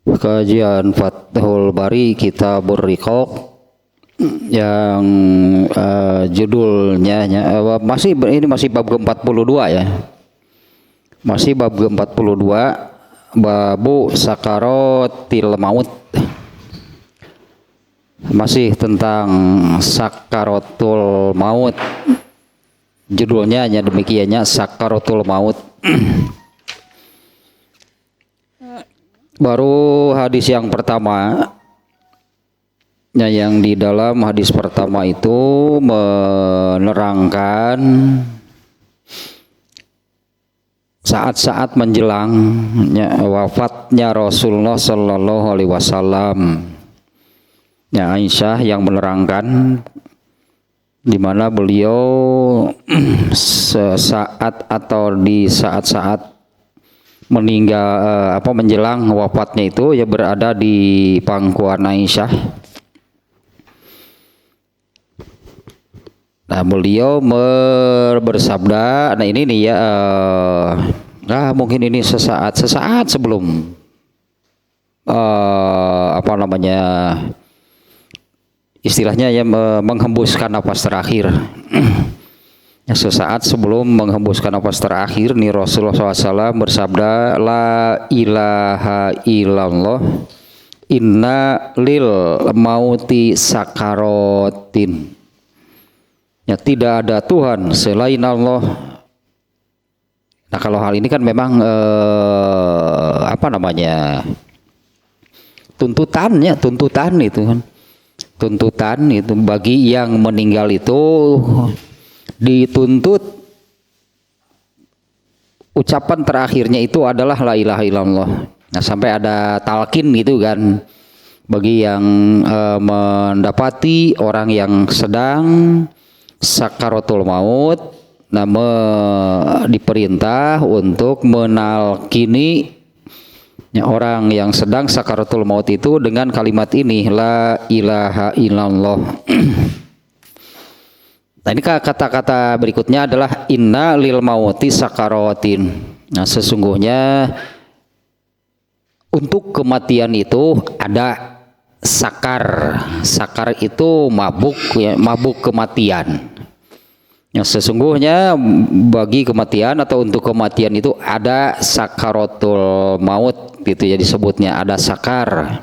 Kajian Fathul Bari Kitabur Riqaq yang judulnya masih bab ke-42 ya. Masih bab ke-42, babu sakaratil maut. Masih tentang sakaratul maut. Judulnya hanya demikiannya, sakaratul maut. Baru hadis yang pertama, yang di dalam hadis pertama itu menerangkan saat-saat menjelang wafatnya Rasulullah Sallallahu Alaihi Wasallam. Ya, Aisyah yang menerangkan di mana beliau sesaat atau di saat-saat meninggal menjelang wafatnya itu ya berada di pangkuan Aisyah. Nah, beliau bersabda, nah ini nih ya, mungkin ini sesaat sebelum istilahnya ya menghembuskan nafas terakhir. Ya, sesaat sebelum menghembuskan nafas terakhir nih Rasulullah SAW bersabda, la ilaha illallah inna lil mauti sakaratin. Ya, tidak ada Tuhan selain Allah. Nah, kalau hal ini kan memang tuntutan itu kan. Tuntutan itu bagi yang meninggal itu dituntut ucapan terakhirnya itu adalah la ilaha illallah. Nah, sampai ada talqin gitu kan bagi yang mendapati orang yang sedang sakaratul maut, diperintah untuk menalkini orang yang sedang sakaratul maut itu dengan kalimat ini, la ilaha illallah. Nah, ini kata-kata berikutnya adalah inna lil mauti sakaratin. Nah, sesungguhnya untuk kematian itu ada sakar. Sakar itu mabuk ya, mabuk kematian. Yang sesungguhnya bagi kematian atau untuk kematian itu ada sakaratul maut gitu ya, disebutnya ada sakar.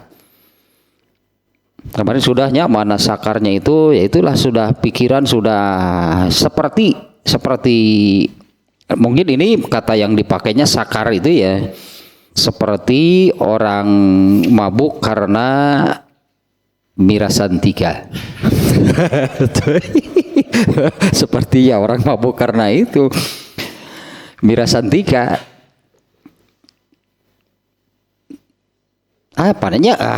Kemarin sudahnya mana sakarnya itu, ya itulah sudah pikiran sudah seperti mungkin ini kata yang dipakainya sakar itu ya seperti orang mabuk karena mirasan 3. Seperti ya orang mabuk karena itu mirasan 3.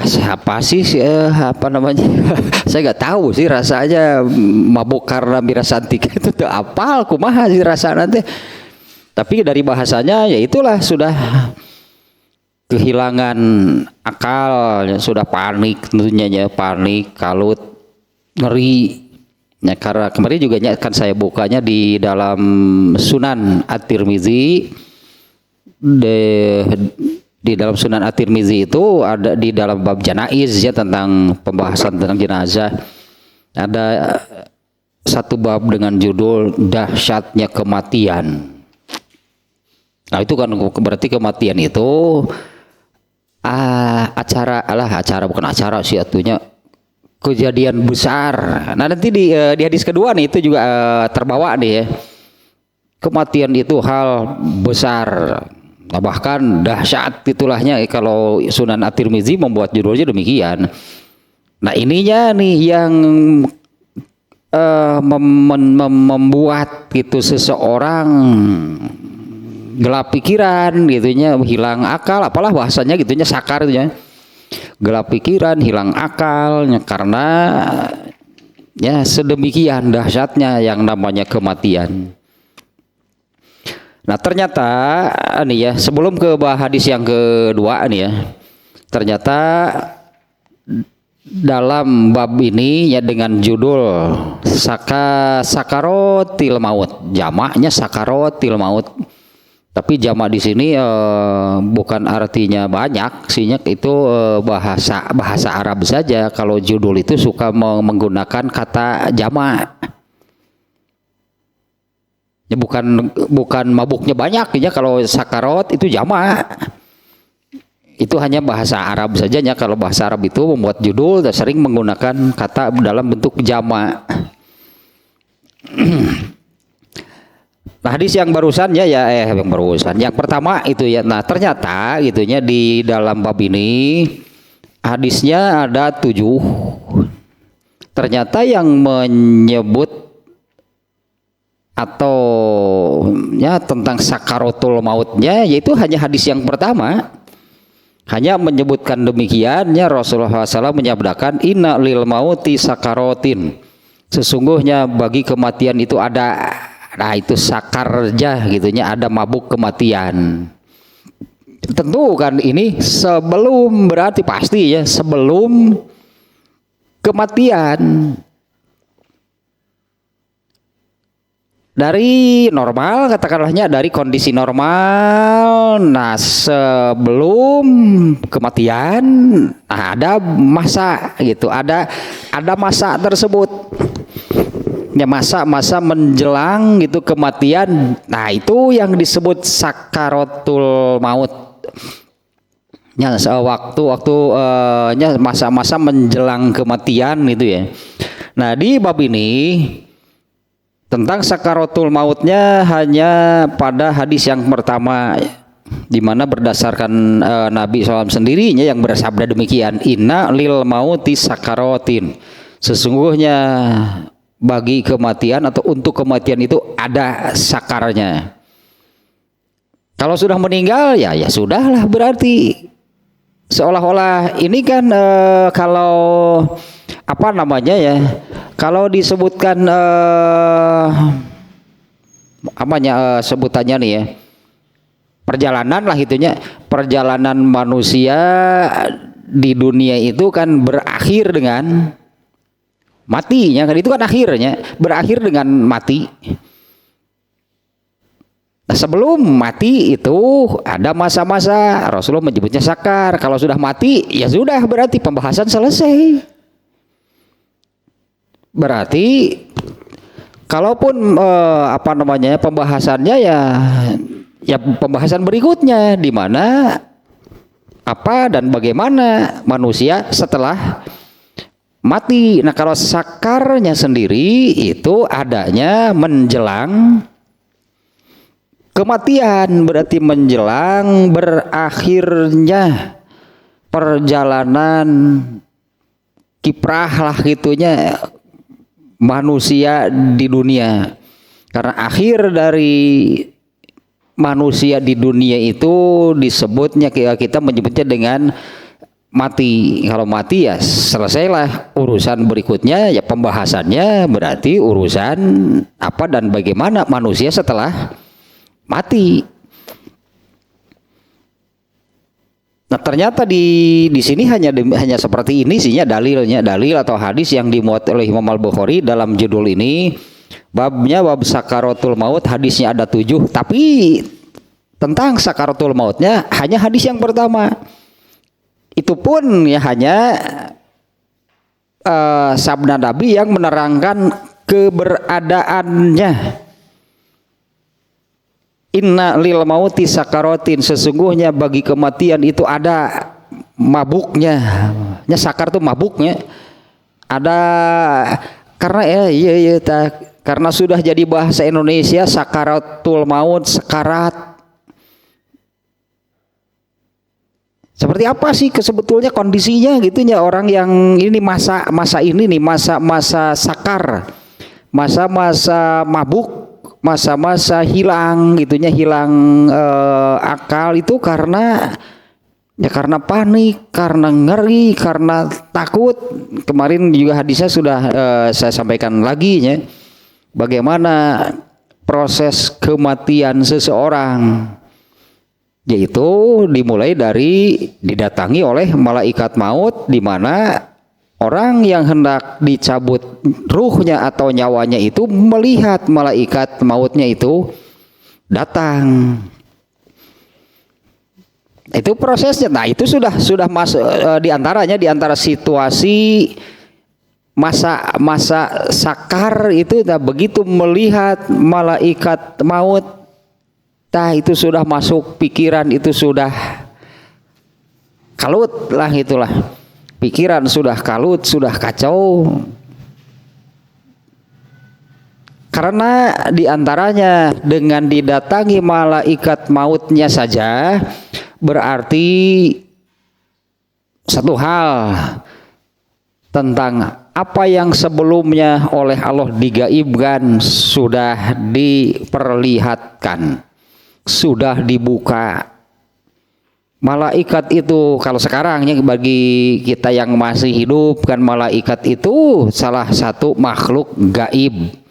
Siapa sih saya nggak tahu sih rasanya mabuk karena mirasan 3 itu tuh apal kumaha sih rasa nanti. Tapi dari bahasanya ya itulah sudah kehilangan akal, sudah panik tentunya ya, panik, kalut, ngeri. Ya, karena kemarin juga kan saya bukanya di dalam Sunan At-Tirmizi. Di dalam Sunan At-Tirmizi itu ada di dalam bab janaiz ya, tentang pembahasan tentang jenazah. Ada satu bab dengan judul dahsyatnya kematian. Nah, itu kan berarti kematian itu bukan acara sih, atunya kejadian besar. Nah, nanti di hadis kedua nih itu juga terbawa nih ya. Kematian itu hal besar. Nah, bahkan dahsyat titulahnya kalau Sunan At-Tirmizi membuat judulnya demikian. Nah, ininya nih yang membuat gitu seseorang gelap pikiran gitunya, hilang akal, apalah bahasanya gitunya, sakar gitunya. Gelap pikiran, hilang akalnya karena ya sedemikian dahsyatnya yang namanya kematian. Nah, ternyata nih ya, sebelum ke hadis yang kedua nih ya, ternyata dalam bab ini ya dengan judul sakarotil maut, jamaknya sakarotil maut, Tapi jamak di sini bukan artinya banyak, sinyak itu bahasa Arab saja. Kalau judul itu suka menggunakan kata jamak. Ya bukan mabuknya banyak ya, kalau sakarot itu jamak. Itu hanya bahasa Arab saja ya. Kalau bahasa Arab itu membuat judul dan sering menggunakan kata dalam bentuk jamak. Nah, hadis yang barusan yang pertama itu ya. Nah, ternyata gitunya di dalam bab ini hadisnya ada 7. Ternyata yang menyebut atau ya tentang sakaratul mautnya yaitu hanya hadis yang pertama. Hanya menyebutkan demikian ya, Rasulullah SAW menyabdakan inna lil mauti sakaratin. Sesungguhnya bagi kematian itu ada. Nah, itu sakarja gitunya, ada mabuk kematian. Tentu kan ini sebelum, berarti pasti ya sebelum kematian. Dari normal, katakanlahnya dari kondisi normal. Nah, sebelum kematian, nah ada masa gitu, ada masa tersebut. Ya, masa menjelang gitu kematian. Nah, itu yang disebut sakaratul maut. Ya, waktu masa-masa menjelang kematian itu ya. Nah, di bab ini tentang sakaratul mautnya hanya pada hadis yang pertama, di mana berdasarkan Nabi SAW sendirinya yang bersabda demikian, inna lil mauti sakaratin. Sesungguhnya bagi kematian atau untuk kematian itu ada sakarnya. Kalau sudah meninggal ya sudahlah, berarti seolah-olah ini kan kalau apa namanya ya, kalau disebutkan sebutannya nih ya, perjalanan lah itunya, perjalanan manusia di dunia itu kan berakhir dengan matinya kan, itu kan akhirnya berakhir dengan mati. Nah, sebelum mati itu ada masa-masa, Rasulullah menyebutnya sakar. Kalau sudah mati ya sudah, berarti pembahasan selesai. Berarti kalaupun pembahasannya ya pembahasan berikutnya, di mana apa dan bagaimana manusia setelah mati. Nah, kalau sakarnya sendiri itu adanya menjelang kematian, berarti menjelang berakhirnya perjalanan kiprah lah gitunya manusia di dunia. Karena akhir dari manusia di dunia itu disebutnya, kita menyebutnya dengan mati. Kalau mati ya selesailah urusan berikutnya, ya pembahasannya berarti urusan apa dan bagaimana manusia setelah mati. Nah, ternyata di sini hanya seperti ini sihnya dalil atau hadis yang dimuat oleh Imam Al-Bukhari dalam judul ini. Babnya bab sakaratul maut, hadisnya ada 7, tapi tentang sakaratul mautnya hanya hadis yang pertama. Itu pun ya hanya sabda Nabi yang menerangkan keberadaannya. Inna lil mauti sakaratin, sesungguhnya bagi kematian itu ada mabuknya. Ya, sakar tuh mabuknya. Ada karena karena sudah jadi bahasa Indonesia sakaratul maut, sekarat. Seperti apa sih sebetulnya kondisinya gitunya orang yang ini masa ini nih, masa sakar, masa mabuk, masa hilang gitunya, hilang akal itu karena panik, karena ngeri, karena takut. Kemarin juga hadisnya sudah saya sampaikan lagi ya, bagaimana proses kematian seseorang, yaitu dimulai dari didatangi oleh malaikat maut, di mana orang yang hendak dicabut ruhnya atau nyawanya itu melihat malaikat mautnya itu datang. Itu prosesnya. Nah, itu sudah masuk di antara situasi masa sakar itu, nah, begitu melihat malaikat maut, nah itu sudah masuk pikiran, itu sudah kalut lah, itulah pikiran sudah kalut, sudah kacau. Karena diantaranya dengan didatangi malaikat mautnya saja berarti satu hal tentang apa yang sebelumnya oleh Allah digaibkan sudah diperlihatkan, sudah dibuka. Malaikat itu kalau sekarang ya, bagi kita yang masih hidup kan, malaikat itu salah satu makhluk gaib.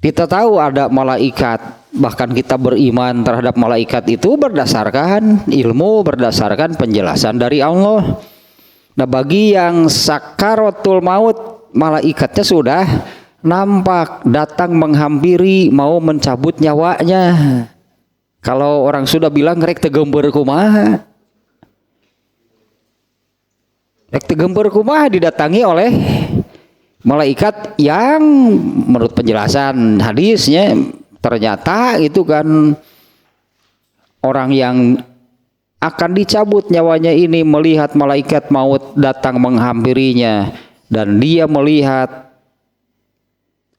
Kita tahu ada malaikat, bahkan kita beriman terhadap malaikat itu berdasarkan ilmu, berdasarkan penjelasan dari Allah. Nah, bagi yang sakaratul maut, malaikatnya sudah nampak datang menghampiri, mau mencabut nyawanya. Kalau orang sudah bilang rek tegember kumaha, rek tegember kumaha, didatangi oleh malaikat yang menurut penjelasan hadisnya ternyata itu kan orang yang akan dicabut nyawanya ini melihat malaikat maut datang menghampirinya, dan dia melihat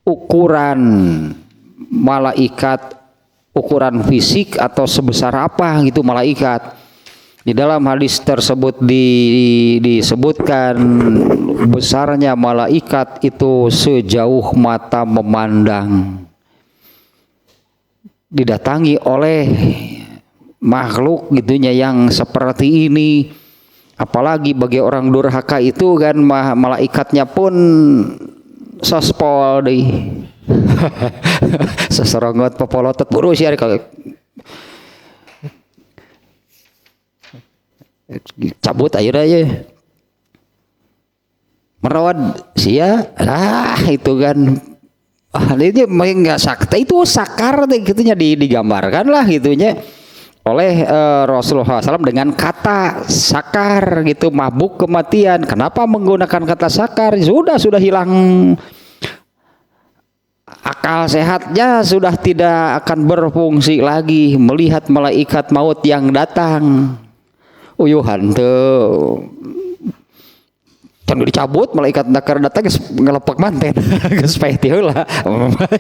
ukuran malaikat, ukuran fisik atau sebesar apa gitu malaikat. Di dalam hadis tersebut disebutkan besarnya malaikat itu sejauh mata memandang. Didatangi oleh makhluk gitunya yang seperti ini, apalagi bagi orang durhaka itu kan malaikatnya pun sospol deh. Seserongot popolotot buru sih kalau cabut aja merawat sia itu kan ini nggak sakta, itu sakar gitunya digambarkan lah gitunya oleh Rasulullah SAW dengan kata sakar gitu, mabuk kematian. Kenapa menggunakan kata sakar? Sudah hilang akal sehatnya, sudah tidak akan berfungsi lagi melihat malaikat maut yang datang. Uyuhan tuh can dicabut malaikat dakar datang ngelepak manten geus paeh ti heula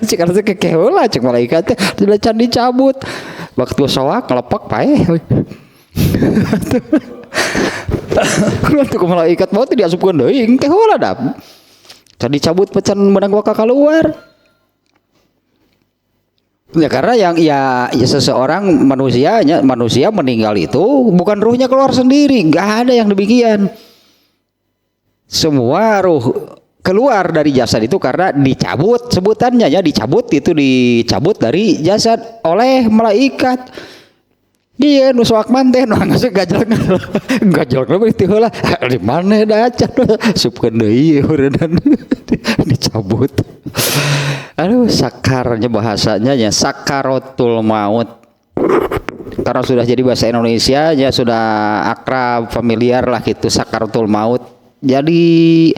cik anu teh keke heula cek malaikat teh sudah can dicabut waktu soak ngelepak paeh kudu malaikat maut diasupkeun deui teh heula da can dicabut pecan menang waka keluar. Ya karena yang ya seseorang manusia meninggal itu bukan ruhnya keluar sendiri, nggak ada yang demikian. Semua ruh keluar dari jasad itu karena dicabut, sebutannya ya dicabut dari jasad oleh malaikat. Dia nusuak manten ngasih gajal berarti heula di mana da acan supkeun deui ureunan dicabut. Aduh, sakarnya bahasanya ya sakaratul maut. Karena sudah jadi bahasa Indonesia ya sudah akrab, familiar lah gitu sakaratul maut. Jadi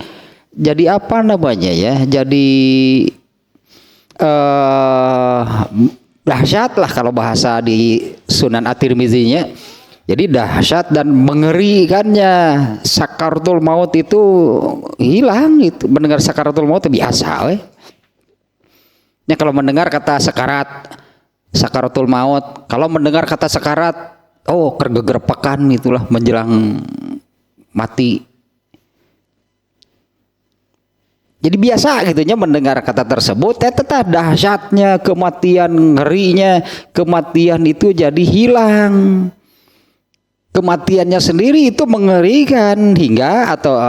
apa namanya ya? Jadi dahsyat lah kalau bahasa di Sunan At-Tirmizinya. Jadi dahsyat dan mengerikannya sakaratul maut itu hilang itu. Mendengar sakaratul maut itu biasa weh. Ya kalau mendengar kata sakaratul maut, kalau mendengar kata sakarat, oh kegegerpakan itulah menjelang mati. Jadi biasa gitunya mendengar kata tersebut, tetap dahsyatnya kematian, ngerinya kematian itu jadi hilang. Kematiannya sendiri itu mengerikan hingga atau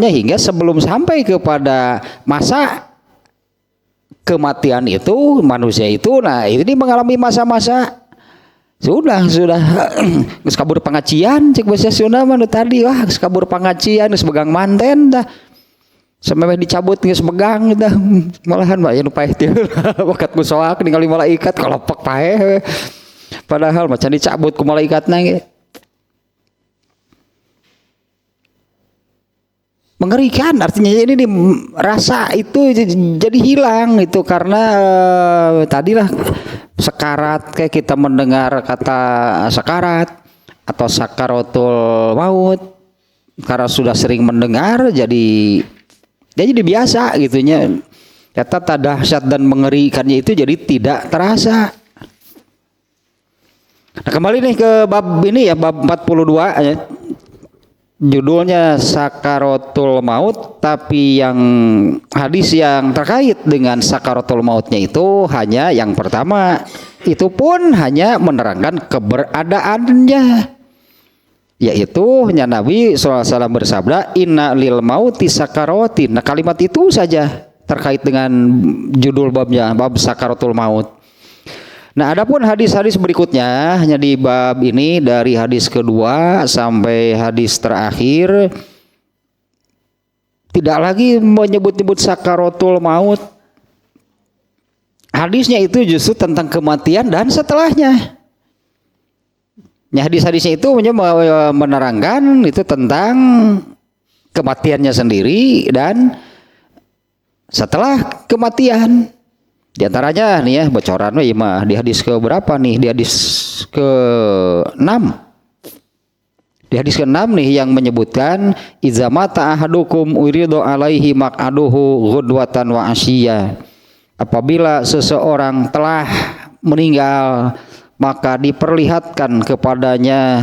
hingga sebelum sampai kepada masa kematian itu manusia itu, nah ini mengalami masa-masa sudah geus kabur pangacian cek bahasa Sunda mah tadi wah geus kabur pangacian geus begang manten dah sampai dicabut geus begang dah malahan mah ya nu paeh teh wakat musoak ningali malaikat kalopak paeh Padahal macam dicabut ku malaikatna ge. Mengerikan, artinya ini rasa itu jadi hilang itu karena tadilah sekarat, kayak kita mendengar kata sekarat atau sakaratul maut, karena sudah sering mendengar jadi biasa gitunya. Kata dahsyat dan mengerikannya itu jadi tidak terasa. Nah, kembali nih ke bab ini ya, bab 42 ya. Judulnya Sakaratul Maut, tapi yang hadis yang terkait dengan Sakaratul Mautnya itu hanya yang pertama, itu pun hanya menerangkan keberadaannya, yaitu Nabi SAW bersabda inna lil mauti sakaratin. Nah, kalimat itu saja terkait dengan judul babnya, bab Sakaratul Maut. Nah, adapun hadis-hadis berikutnya hanya di bab ini dari hadis kedua sampai hadis terakhir tidak lagi menyebut-nyebut sakaratul maut. Hadisnya itu justru tentang kematian dan setelahnya. Nah, hadis-hadisnya itu menerangkan itu tentang kematiannya sendiri dan setelah kematian. Di antaranya nih ya bocoran di hadis ke berapa nih? Di hadis ke-6. Di hadis ke-6 nih yang menyebutkan iza mata ahadukum uridu alaihi maq'aduhu ghudwatan wa asyiya. Apabila seseorang telah meninggal maka diperlihatkan kepadanya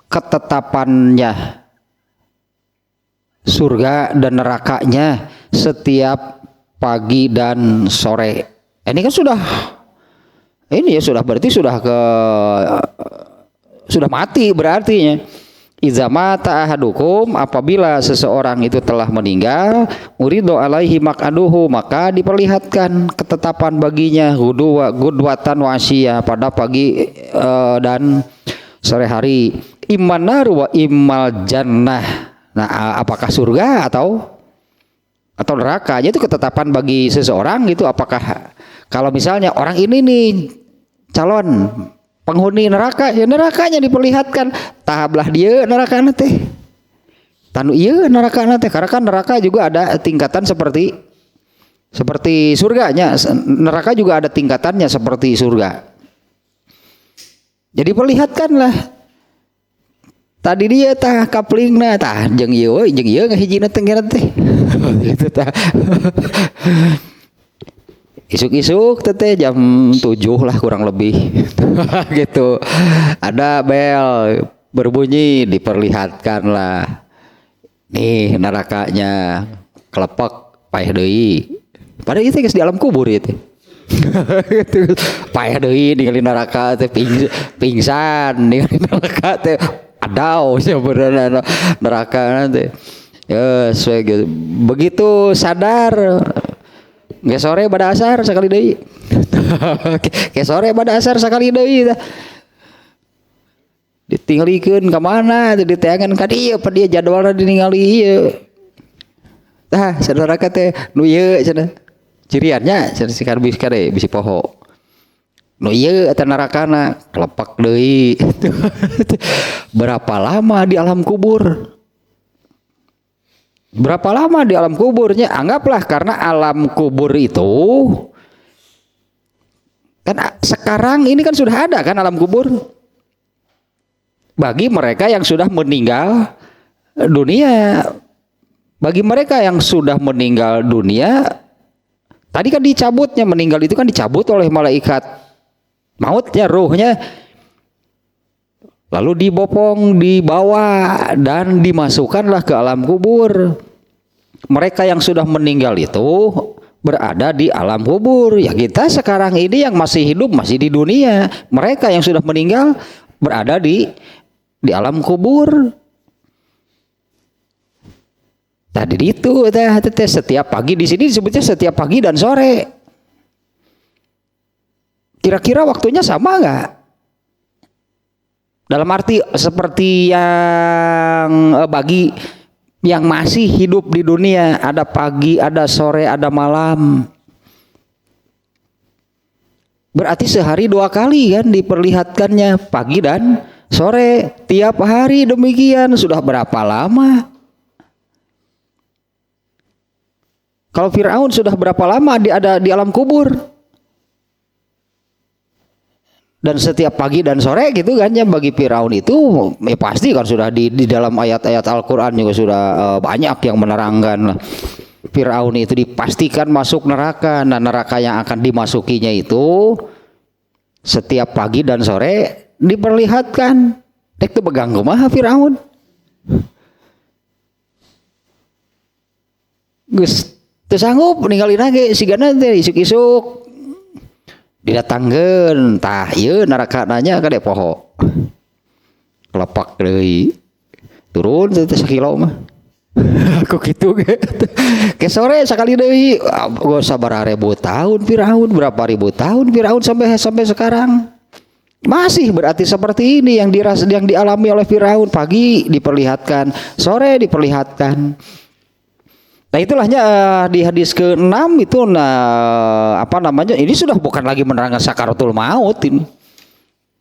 ketetapannya surga dan nerakanya setiap pagi dan sore. Ini kan sudah berarti sudah mati berarti ya. Iza mata ahadukum, apabila seseorang itu telah meninggal, uridu alaihi maq'aduhu, maka diperlihatkan ketetapan baginya gudwatan wa asyiya, pada pagi dan sore hari, imman nar wa immal jannah. Nah, apakah surga atau neraka? Itu ketetapan bagi seseorang gitu. Apakah kalau misalnya orang ini nih calon penghuni neraka, ya nerakanya diperlihatkan, tahablah dia neraka teh. Tanu iya neraka teh, karena kan neraka juga ada tingkatan seperti surganya. Neraka juga ada tingkatannya seperti surga. Jadi perlihatkanlah. Tadi dia tah kaplingna tah jeung ieu ngahijina teh gitu tah. Isuk-isuk teteh jam 7 lah kurang lebih gitu. Ada bel berbunyi, diperlihatkan lah. Nih nerakanya kelepek paeh deui. Padahal itu geus di alam kubur itu. Gitu. Paeh deui ningali neraka teh pingsan ningali neraka teh adau sebenarnya neraka nanti. Ya, gitu. Begitu sadar ge sore pada asar sekali deui. Ge sore pada asar sekali deui tah. Ditingalikeun ka mana? Diteangan ka dieu, pa dia jadwalna diningali ieu. Tah, saudara teh nu ieu cenah. Ciriannya cenah si karbis kade bisi poho. Nu ieu eta nerakana kelepek deui. Berapa lama di alam kubur? Berapa lama di alam kuburnya? Anggaplah karena alam kubur itu kan sekarang ini kan sudah ada kan alam kubur bagi mereka yang sudah meninggal dunia. Bagi mereka yang sudah meninggal dunia, tadi kan dicabutnya, meninggal itu kan dicabut oleh malaikat mautnya, ruhnya, lalu dibopong, dibawa dan dimasukkanlah ke alam kubur. Mereka yang sudah meninggal itu berada di alam kubur. Ya kita sekarang ini yang masih hidup masih di dunia. Mereka yang sudah meninggal berada di alam kubur. Tadi itu setiap pagi, di sini disebutnya setiap pagi dan sore. Kira-kira waktunya sama nggak? Dalam arti seperti yang bagi yang masih hidup di dunia, ada pagi, ada sore, ada malam. Berarti sehari 2 kali kan diperlihatkannya, pagi dan sore, tiap hari demikian. Sudah berapa lama? Kalau Firaun sudah berapa lama ada di alam kubur? Dan setiap pagi dan sore gitu kan ya, bagi Firaun itu ya pasti kan sudah di dalam ayat-ayat Al-Qur'an juga sudah banyak yang menerangkan Firaun itu dipastikan masuk neraka. Nah, neraka yang akan dimasukinya itu setiap pagi dan sore diperlihatkan. Dek teu begang kumaha Firaun. Geus teu sanggup ninggalin lagi sigana teh isuk-isuk didatangkeun tah ieu neraka nanya ka dek poho. Kelepak deui. Turun teh sakilo mah. Aku gitu ke sore sekali deui. Gak sabar ribu tahun Firaun, berapa ribu tahun Firaun sampai sekarang. Masih berarti seperti ini yang dialami oleh Firaun. Pagi diperlihatkan, sore diperlihatkan. Nah itulahnya di hadis ke-6 itu ini sudah bukan lagi menerangkan sakaratul maut ini.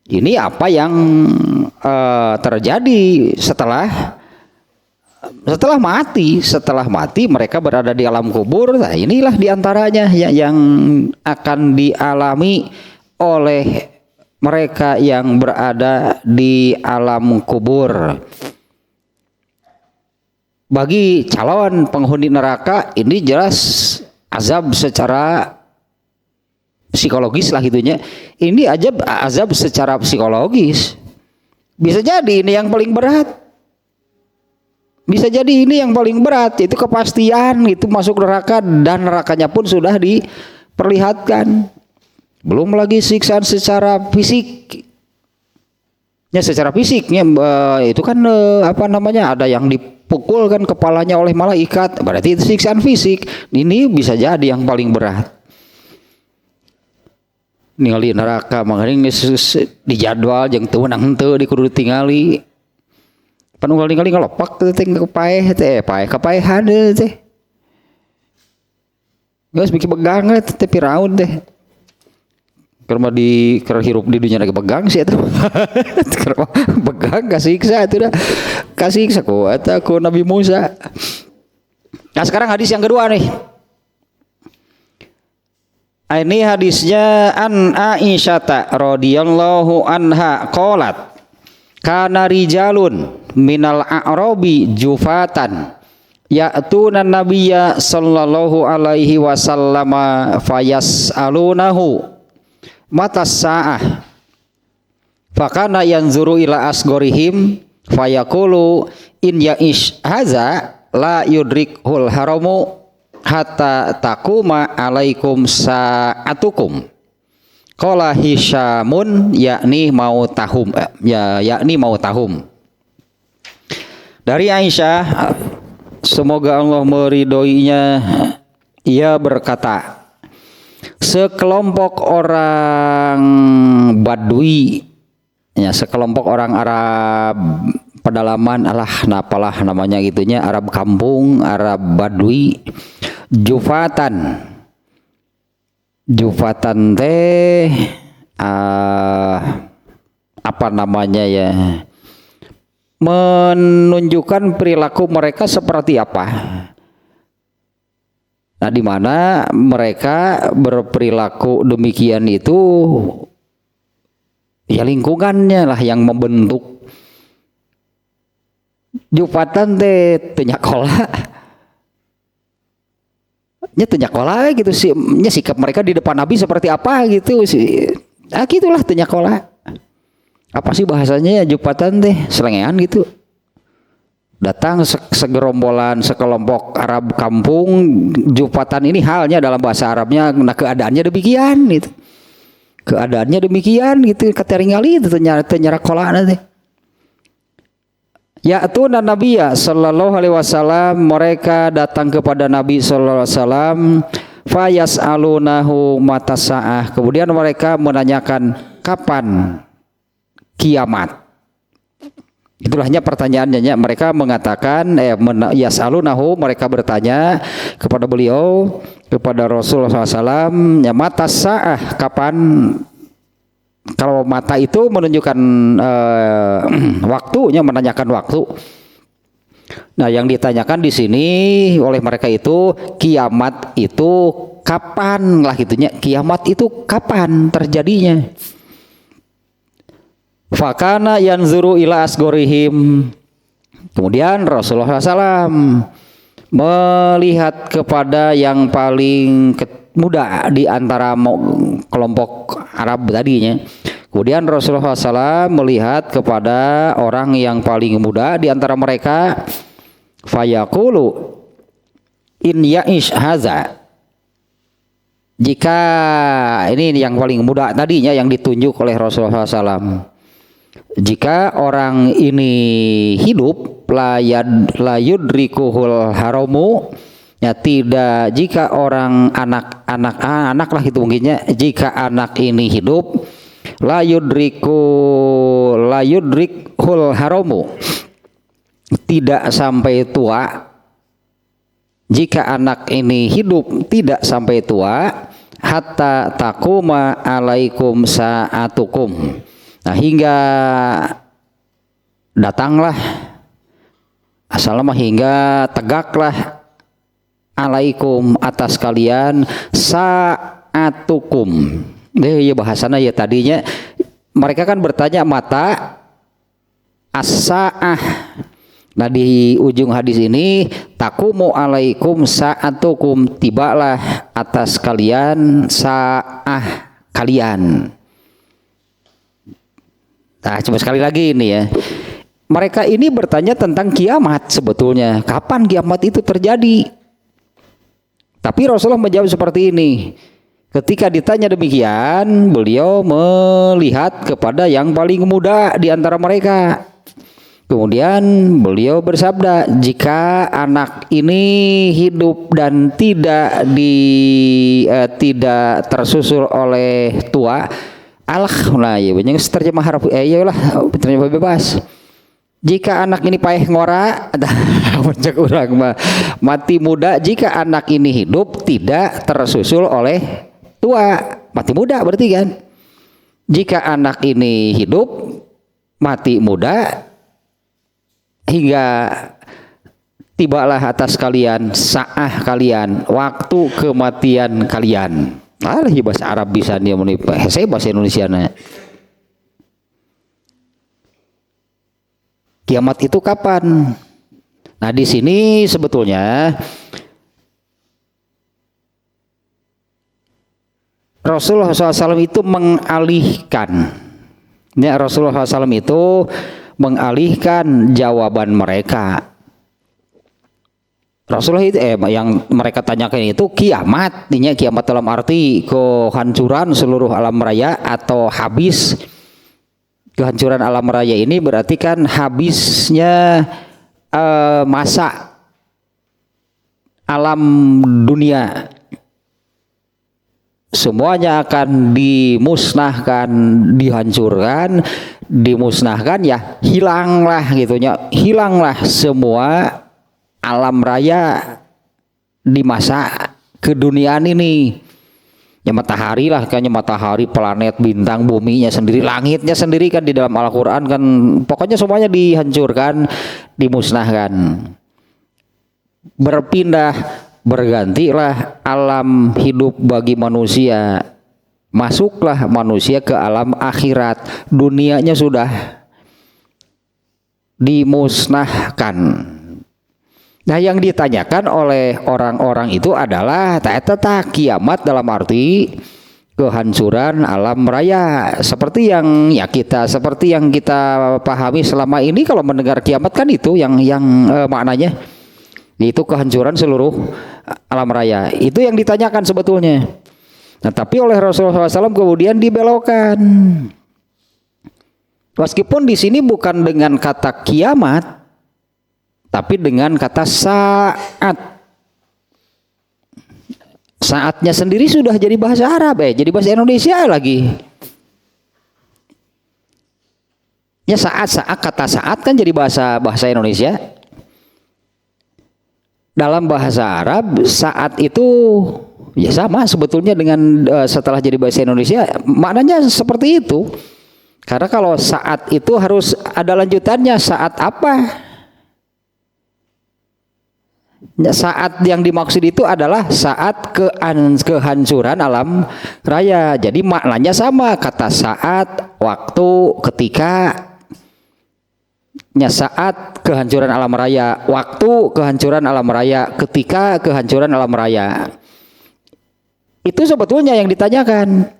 Ini apa yang terjadi setelah mati mereka berada di alam kubur. Nah inilah diantaranya yang akan dialami oleh mereka yang berada di alam kubur. Bagi calon penghuni neraka ini jelas azab secara psikologis lah gitunya. Ini azab secara psikologis. Bisa jadi ini yang paling berat. Bisa jadi ini yang paling berat, itu kepastian itu masuk neraka dan nerakanya pun sudah diperlihatkan. Belum lagi siksaan secara fisik. Ya secara fisiknya itu kan ada yang dipukul kan kepalanya oleh malaikat, berarti itu siksaan fisik. Ini bisa jadi yang paling berat. Ningali neraka mangering dijadwal jeung teu menang henteu dikudu ditingali. Panunggal ningali ngalopak teh kepaeh teh kepaehan teh. Geus bikin begang teh Firaun teh. Keur hirup di dunia lagi begang sih eta. Begang kasiksa itu dah. Kasiksa ku eta ku Nabi Musa. Nah, sekarang hadis yang kedua nih. Ini hadisnya an Aisyah radhiyallahu anha qalat kana rijalun minal a'rabi jufatan ya'tuna nabiyya sallallahu alaihi wasallam fayas'alunahu matas sa'ah fakana yanzuru ila asgorihim fayaqulu in ya'ish haza la yudrikhul haramu hatta takuma alaikum sa'atukum. Qala Hisyamun yakni mautahum dari Aisyah, semoga Allah meridhoinya, ia berkata, sekelompok orang Badui, ya sekelompok orang Arab pedalaman, napalah namanya gitunya, Arab kampung, Arab Badui, Jufatan teh apa namanya ya, menunjukkan perilaku mereka seperti apa. Nah, di mana mereka berperilaku demikian itu ya lingkungannya lah yang membentuk. Jufatan teh teu nyakola. Nya teu nyakola gitu sih, nya sikap mereka di depan Nabi seperti apa gitu sih. Ah gitulah teu nyakola. Apa sih bahasanya ya Jufatan teh, selengean gitu. Datang segerombolan sekelompok Arab kampung, Jufatan ini halnya dalam bahasa Arabnya, nah keadaannya demikian gitu. Keadaannya demikian gitu, kateringali itu teu nyarakolana teh. Ya'tuna Nabiyya sallallahu alaihi wasallam, mereka datang kepada Nabi sallallahu alaihi wasallam, fayas'alunahu matasa'ah, kemudian mereka menanyakan kapan kiamat. Itulahnya pertanyaannya, mereka mengatakan yasalunahu, mereka bertanya kepada beliau, kepada Rasulullah SAW, ya mata sa'ah, kapan? Kalau mata itu menunjukkan waktunya, menanyakan waktu. Nah, yang ditanyakan di sini oleh mereka itu kiamat itu kapan lah gitunya. Kiamat itu kapan terjadinya? Fakana yanzuru ila asgorihim. Kemudian Rasulullah SAW melihat kepada yang paling muda di antara kelompok Arab tadinya. Kemudian Rasulullah SAW melihat kepada orang yang paling muda di antara mereka. Fayaqulu in ya'ish haza. Jika ini yang paling muda tadinya yang ditunjuk oleh Rasulullah SAW. Jika orang ini hidup la yudrikuhul haramu, ya tidak, jika orang anak lah itu mungkinnya, jika anak ini hidup la yudrikhul haramu, tidak sampai tua. Jika anak ini hidup tidak sampai tua, hatta takuma alaikum sa'atukum. Nah, hingga datanglah hingga tegaklah alaikum atas kalian sa'atukum. Ya bahasana ya tadinya mereka kan bertanya mata as-sa'ah. Nah, di ujung hadis ini takumu alaikum sa'atukum, tibalah atas kalian sa'ah kalian. Nah, coba sekali lagi ini ya. Mereka ini bertanya tentang kiamat sebetulnya. Kapan kiamat itu terjadi? Tapi Rasulullah menjawab seperti ini. Ketika ditanya demikian, beliau melihat kepada yang paling muda di antara mereka. Kemudian beliau bersabda, jika anak ini hidup dan tidak tersusul oleh tua, nah ya banyak terjemah harap lah terjemah bebas. Jika anak ini paeh ngora, banyak orang mati muda. Jika anak ini hidup tidak tersusul oleh tua, mati muda berarti kan. Jika anak ini hidup mati muda, hingga tibalah atas kalian sa'ah kalian, waktu kematian kalian. Bahasa Arab bisa dia menipah. Saya bahasa Indonesia nya. Kiamat itu kapan? Nah, di sini sebetulnya Rasulullah SAW itu mengalihkan. Ya, Rasulullah SAW itu mengalihkan jawaban mereka. Rasulullah itu yang mereka tanyakan itu kiamat, ini kiamat dalam arti kehancuran seluruh alam raya atau habis. Kehancuran alam raya ini berarti kan habisnya masa alam dunia. Semuanya akan dimusnahkan, dihancurkan, dimusnahkan, ya hilanglah gitunya, hilanglah semua alam raya di masa keduniaan ini. Ya matahari lah, kayaknya matahari, planet, bintang, buminya sendiri, langitnya sendiri kan di dalam Al-Quran kan pokoknya semuanya dihancurkan, dimusnahkan. Bergantilah alam hidup bagi manusia. Masuklah manusia ke alam akhirat. Dunianya sudah dimusnahkan. Nah, yang ditanyakan oleh orang-orang itu adalah kiamat dalam arti kehancuran alam raya. Seperti yang kita pahami selama ini, kalau mendengar kiamat kan itu yang maknanya itu kehancuran seluruh alam raya. Itu yang ditanyakan sebetulnya. Nah, tapi oleh Rasulullah SAW kemudian dibelokkan. Meskipun di sini bukan dengan kata kiamat, tapi dengan kata saat. Saatnya sendiri sudah jadi bahasa Arab, jadi bahasa Indonesia lagi. Ya saat kata saat kan jadi bahasa Indonesia. Dalam bahasa Arab saat itu ya sama sebetulnya dengan setelah jadi bahasa Indonesia maknanya seperti itu. Karena kalau saat itu harus ada lanjutannya, saat apa? Saat yang dimaksud itu adalah saat kehancuran alam raya. Jadi maknanya sama, kata saat, waktu, ketika. Saat kehancuran alam raya, waktu kehancuran alam raya, ketika kehancuran alam raya. Itu sebetulnya yang ditanyakan.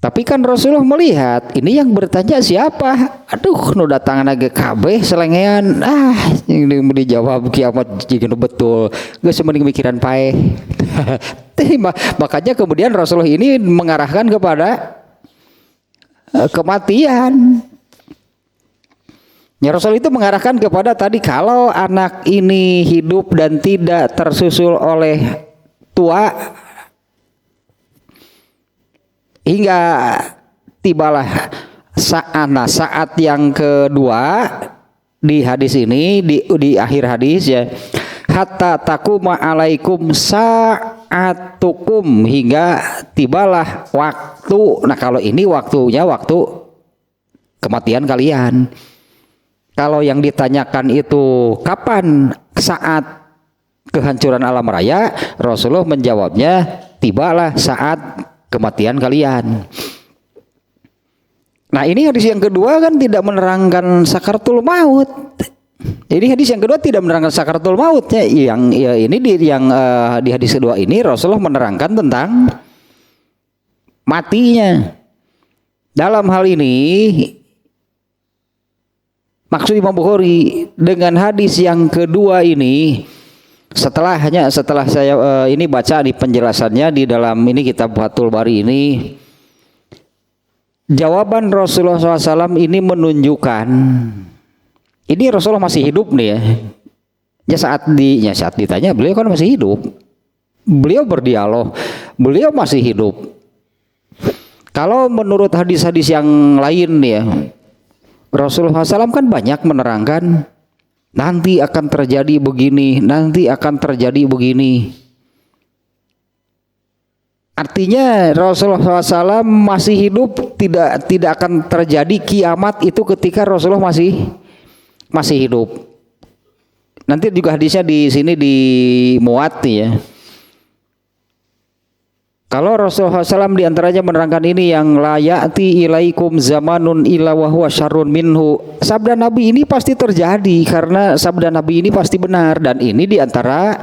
Tapi kan Rasulullah melihat ini yang bertanya siapa? Aduh, nu datangan lagi kabeh selengean. Yang dijawab kiamat jika betul. Geus mending mikiran pae. Makanya kemudian Rasulullah ini mengarahkan kepada kematian. Ya, Rasul itu mengarahkan kepada tadi kalau anak ini hidup dan tidak tersusul oleh tua hingga tibalah saat yang kedua di hadis ini di akhir hadis ya, hatta takuma alaikum sa'atukum, hingga tibalah waktu. Nah kalau ini waktunya waktu kematian kalian. Kalau yang ditanyakan itu kapan saat kehancuran alam raya, Rasulullah menjawabnya tibalah saat kematian kalian. Nah ini hadis yang kedua kan tidak menerangkan sakaratul maut. Jadi hadis yang kedua tidak menerangkan sakaratul maut ya. Di hadis kedua ini Rasulullah menerangkan tentang matinya. Dalam hal ini maksud Imam Bukhari dengan hadis yang kedua ini, setelah saya ini baca di penjelasannya di dalam ini kitab Fathul Bari ini, jawaban Rasulullah SAW ini menunjukkan ini Rasulullah masih hidup nih ya. Saat ditanya beliau kan masih hidup, beliau berdialog, beliau masih hidup. Kalau menurut hadis-hadis yang lain ya, Rasulullah SAW kan banyak menerangkan nanti akan terjadi begini, nanti akan terjadi begini. Artinya Rasulullah SAW masih hidup, tidak akan terjadi kiamat itu ketika Rasulullah masih hidup. Nanti juga hadisnya di sini dimuat ya. Kalau Rasulullah SAW diantaranya menerangkan ini yang la ya'ti ilaikum zamanun illa wa huwa syarrun minhu. Sabda Nabi ini pasti terjadi karena sabda Nabi ini pasti benar, dan ini diantara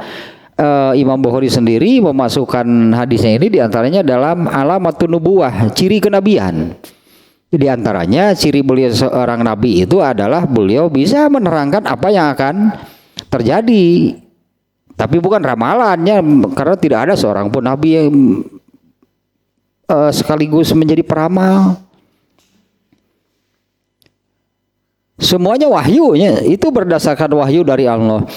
Imam Bukhari sendiri memasukkan hadisnya ini diantaranya dalam alamatun nubuwah, ciri kenabian. Di antaranya ciri beliau seorang nabi itu adalah beliau bisa menerangkan apa yang akan terjadi. Tapi bukan ramalannya, karena tidak ada seorang pun nabi yang sekaligus menjadi peramal. Semuanya wahyunya itu berdasarkan wahyu dari Allah.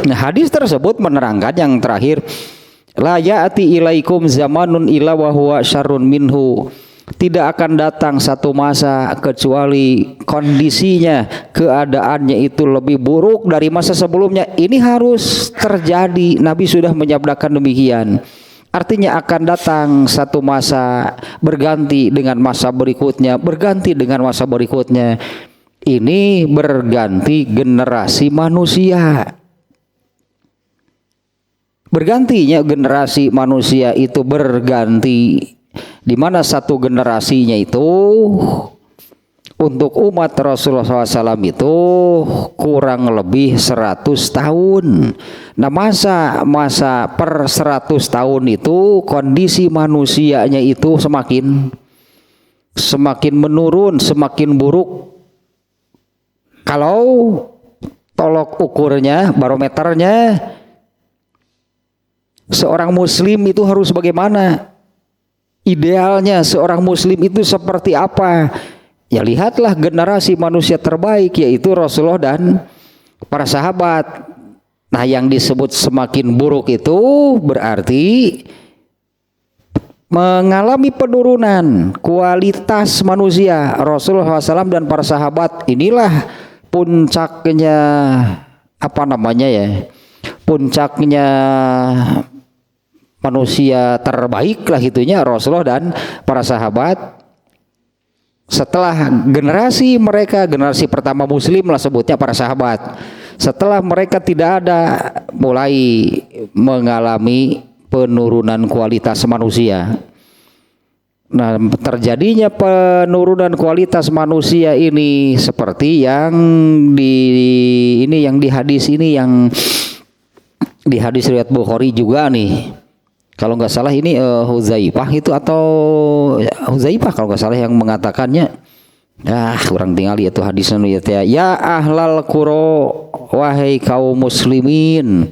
Nah, hadis tersebut menerangkan yang terakhir, la ya'ti ilaikum zamanun illa wa huwa syarrun minhu. Tidak akan datang satu masa kecuali kondisinya, keadaannya itu lebih buruk dari masa sebelumnya. Ini harus terjadi. Nabi sudah menyabdakan demikian. Artinya akan datang satu masa berganti dengan masa berikutnya, berganti dengan masa berikutnya. Ini berganti generasi manusia. Bergantinya generasi manusia itu berganti, di mana satu generasinya itu untuk umat Rasulullah SAW itu kurang lebih 100 tahun. Nah masa per 100 tahun itu kondisi manusianya itu semakin menurun, semakin buruk. Kalau tolok ukurnya, barometernya, seorang muslim itu harus bagaimana? Idealnya seorang muslim itu seperti apa? Ya lihatlah generasi manusia terbaik, yaitu Rasulullah dan para sahabat. Nah yang disebut semakin buruk itu berarti mengalami penurunan kualitas manusia. Rasulullah SAW dan para sahabat inilah puncaknya, apa namanya ya, puncaknya manusia terbaik lah itunya, Rasulullah dan para sahabat. Setelah generasi mereka, generasi pertama muslim lah sebutnya para sahabat, setelah mereka tidak ada, mulai mengalami penurunan kualitas manusia. Nah, terjadinya penurunan kualitas manusia ini seperti yang di hadis ini, yang di hadis riwayat Bukhari juga nih. Kalau nggak salah ini Huzaifah itu, atau Huzaifah kalau nggak salah yang mengatakannya. Kurang tinggal itu hadisnya ya. Ya ahlal qura, wahai kaum muslimin,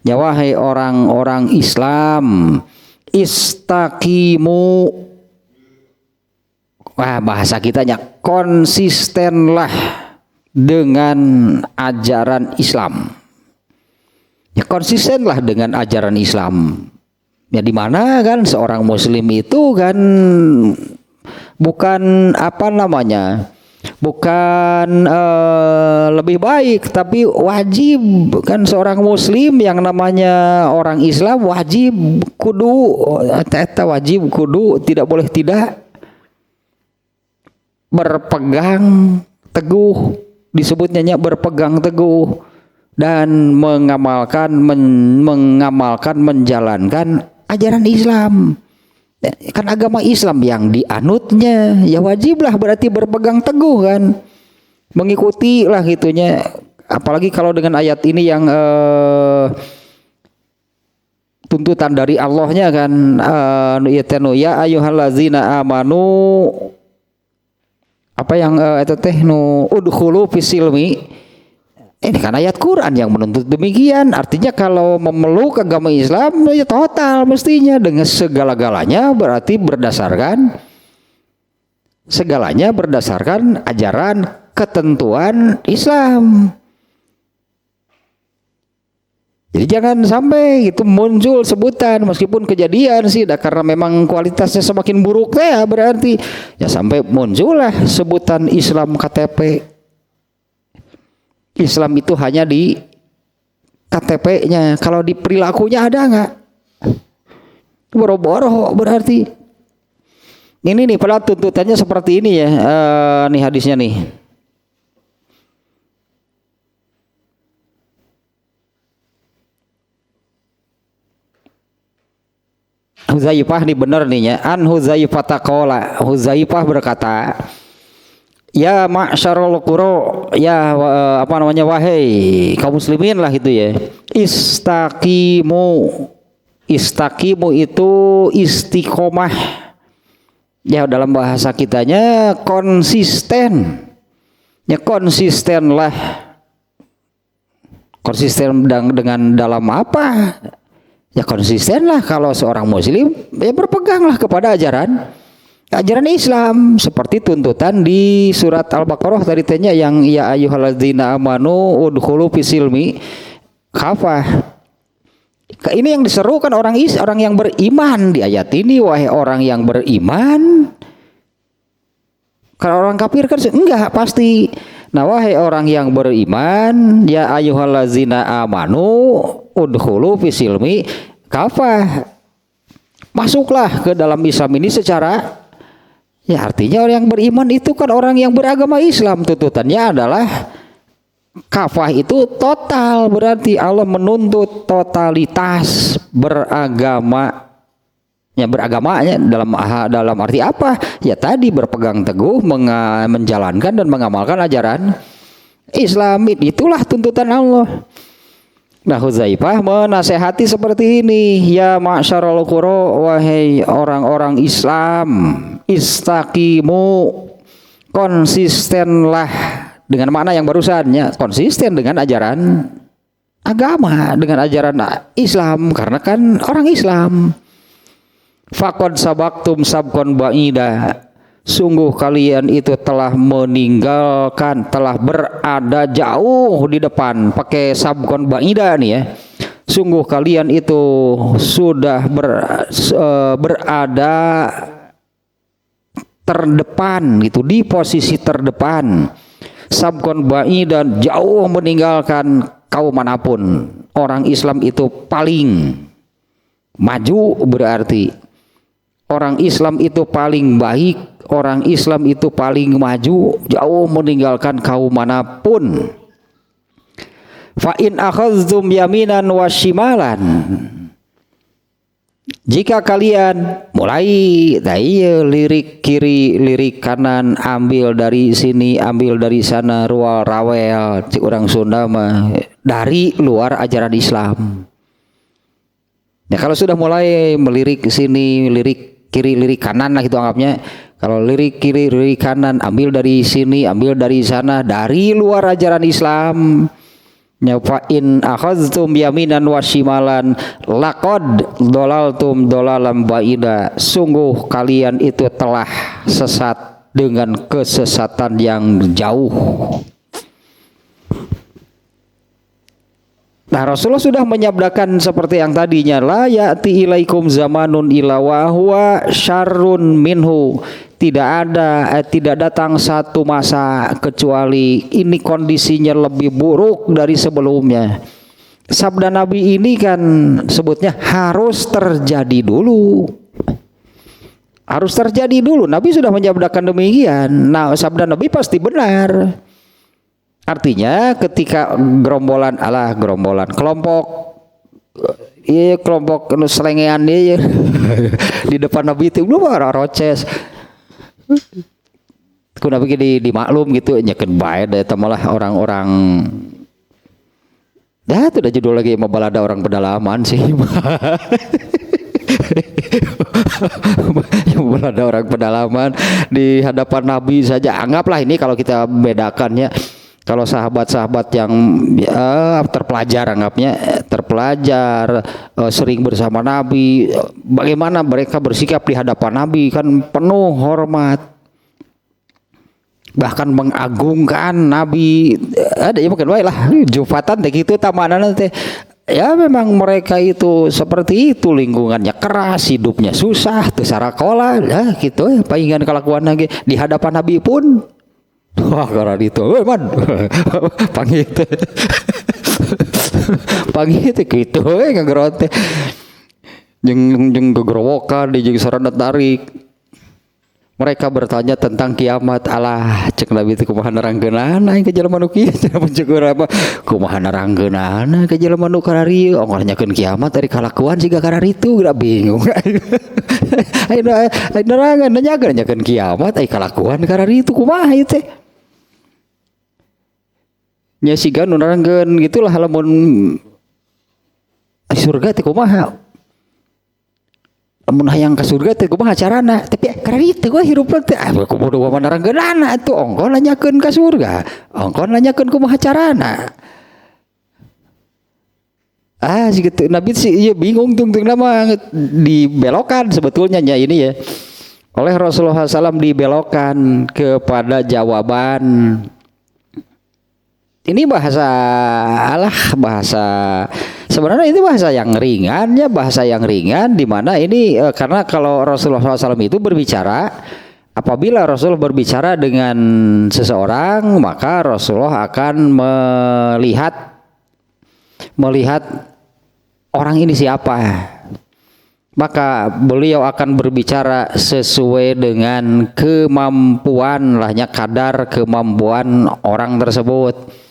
ya wahai orang-orang Islam, istaqimu. Bahasa kitanya konsistenlah dengan ajaran Islam. Ya konsistenlah dengan ajaran Islam. Ya di mana kan seorang muslim itu kan bukan apa namanya, bukan lebih baik, tapi wajib kan seorang muslim yang namanya orang Islam wajib kudu tidak boleh tidak berpegang teguh, disebutnya berpegang teguh dan menjalankan ajaran Islam. Kan agama Islam yang dianutnya, ya wajiblah berarti berpegang teguh kan, mengikuti lah gitunya. Apalagi kalau dengan ayat ini yang tuntutan dari Allahnya kan, ya ayyuhallazina amanu, apa yang itu teh udkhulu fisilmi. Ini kan ayat Quran yang menuntut demikian. Artinya kalau memeluk agama Islam ya total mestinya dengan segala-galanya, berarti segalanya berdasarkan ajaran ketentuan Islam. Jadi jangan sampai itu muncul sebutan, meskipun kejadian sih karena memang kualitasnya semakin buruk ya, berarti ya sampai muncullah sebutan Islam KTP. Islam itu hanya di KTP-nya, kalau di perilakunya ada nggak? Boro-boro berarti. Ini nih pada tuntutannya seperti ini ya, nih hadisnya nih. Huzaifah nih bener nih ya. An Huzaifah taqala, Huzaifah berkata, ya ma'syarul qura, ya wahai kaum muslimin lah itu ya. Istaqimu itu istiqomah. Ya dalam bahasa kitanya konsisten. Ya konsistenlah. Konsisten dengan dalam apa? Ya konsistenlah kalau seorang muslim ya berpeganglah kepada ajaran Islam seperti tuntutan di surat Al-Baqarah tadi tanya yang ya ayyuhalladzina amanu udkhulu fisilmi kafah. Ini yang diserukan orang yang beriman di ayat ini, wahai orang yang beriman. Kalau orang kafir kan enggak pasti. Nah, wahai orang yang beriman, ya ayyuhalladzina amanu udkhulu fisilmi kafah. Masuklah ke dalam Islam ini secara, ya artinya orang yang beriman itu kan orang yang beragama Islam. Tuntutannya adalah kafah itu total, berarti Allah menuntut totalitas beragamanya dalam arti apa? Ya tadi berpegang teguh, menjalankan dan mengamalkan ajaran Islam. Itulah tuntutan Allah. Nah, Huzaifah menasehati seperti ini, ya ma'syarul qura, wahai orang-orang Islam, istaqimu, konsistenlah dengan makna yang barusannya, konsisten dengan ajaran agama, dengan ajaran Islam, karena kan orang Islam. Faqad sabaqtum sabqan ba'ida, sungguh kalian itu telah meninggalkan, telah berada jauh di depan, pakai sabqan ba'ida nih ya. Sungguh kalian itu sudah berada terdepan gitu, di posisi terdepan. Sabkon ba'i, dan jauh meninggalkan kaum manapun. Orang Islam itu paling maju, berarti orang Islam itu paling baik, orang Islam itu paling maju, jauh meninggalkan kaum manapun. Fa in akhadhtum yaminan wa shimalan, jika kalian mulai lirik kiri lirik kanan, ambil dari sini ambil dari sana, rual rawel cik orang Sunda mah, dari luar ajaran Islam. Ya kalau sudah mulai melirik ke sini, lirik kiri lirik kanan lah gitu anggapnya. Kalau lirik kiri lirik kanan, ambil dari sini ambil dari sana, dari luar ajaran Islam. Fa in akhadhtum yaminan wa shimalan laqad dhalaltum dhalalan ba'ida, sungguh kalian itu telah sesat dengan kesesatan yang jauh. Nah, Rasulullah sudah menyabdakan seperti yang tadinya, la ya'ti ilaikum zamanun illa wa huwa syarrun minhu, tidak datang satu masa kecuali ini kondisinya lebih buruk dari sebelumnya. Sabda Nabi ini kan sebutnya harus terjadi dulu. Harus terjadi dulu. Nabi sudah menyabdakan demikian. Nah, sabda Nabi pasti benar. Artinya ketika kelompok selengean dia di depan Nabi itu belum orang roces. Ku Nabi dimaklum gitu, nyakeun bae da eta malah orang-orang. Dah tuh ada judul lagi, mau balada orang pedalaman sih. Balada orang pedalaman di hadapan Nabi saja. Anggaplah ini kalau kita bedakannya, kalau sahabat-sahabat yang terpelajar, anggapnya terpelajar, sering bersama Nabi, bagaimana mereka bersikap di hadapan Nabi, kan penuh hormat, bahkan mengagungkan Nabi. Ada ya mungkin lah jufatan teh gitu tamanana teh. Ya memang mereka itu seperti itu, lingkungannya keras, hidupnya susah, teu sarakola, ya gitu ya paingan kelakuan lagi di hadapan Nabi pun. Wah, karena itu, man, panggil itu gitu, ngegerote, jeng kegerowokan, jeng sarana tarik. Mereka bertanya tentang kiamat. Allah, cek Nabi itu kumaha nerangkeunana ke jelema nu kieu, cenah pencegur apa? Kumaha nerangkeunana ke jelema nu karari, ongkol nyakeun kiamat dari kalakuan siga karari itu, udah bingung. Ayo nerangan nyakeun kiamat, ai kalakuan karari itu kumaha ieu teh? Nya siga nu nerangkeun gitulah lamun surga teh kumaha. Lamun hayang ka surga teh kumaha carana? Tapi karena itu gua hirupna teh kudu gua nerangkeunana atuh, ongko nanyakeun ka surga. Ongko nanyakeun kumaha carana. Gitu Nabi sih iya bingung tungtung nama dibelokan sebetulnya nya ini ya. Oleh Rasulullah SAW dibelokkan kepada jawaban. Ini bahasa sebenarnya itu bahasa yang ringan ya, bahasa yang ringan di mana ini karena kalau Rasulullah SAW itu berbicara, apabila Rasul berbicara dengan seseorang, maka Rasulullah akan melihat orang ini siapa, maka beliau akan berbicara sesuai dengan kemampuan lahnya, kadar kemampuan orang tersebut.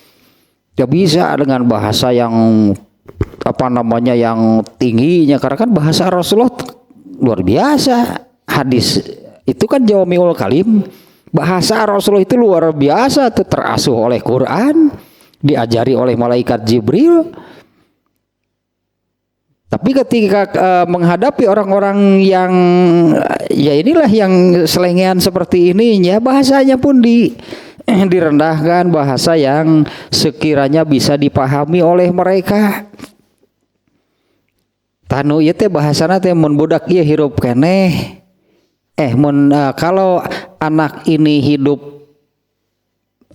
Gak bisa dengan bahasa yang yang tingginya, karena kan bahasa Rasulullah luar biasa. Hadis itu kan jawamiul kalim, bahasa Rasulullah itu luar biasa, itu terasuh oleh Quran, diajari oleh malaikat Jibril. Tapi ketika menghadapi orang-orang yang ya inilah yang selengean seperti ini, ya bahasanya pun direndahkan, bahasa yang sekiranya bisa dipahami oleh mereka. Tanu ieu teh bahasana teh mun budak ieu hirup keneh. Kalau anak ini hidup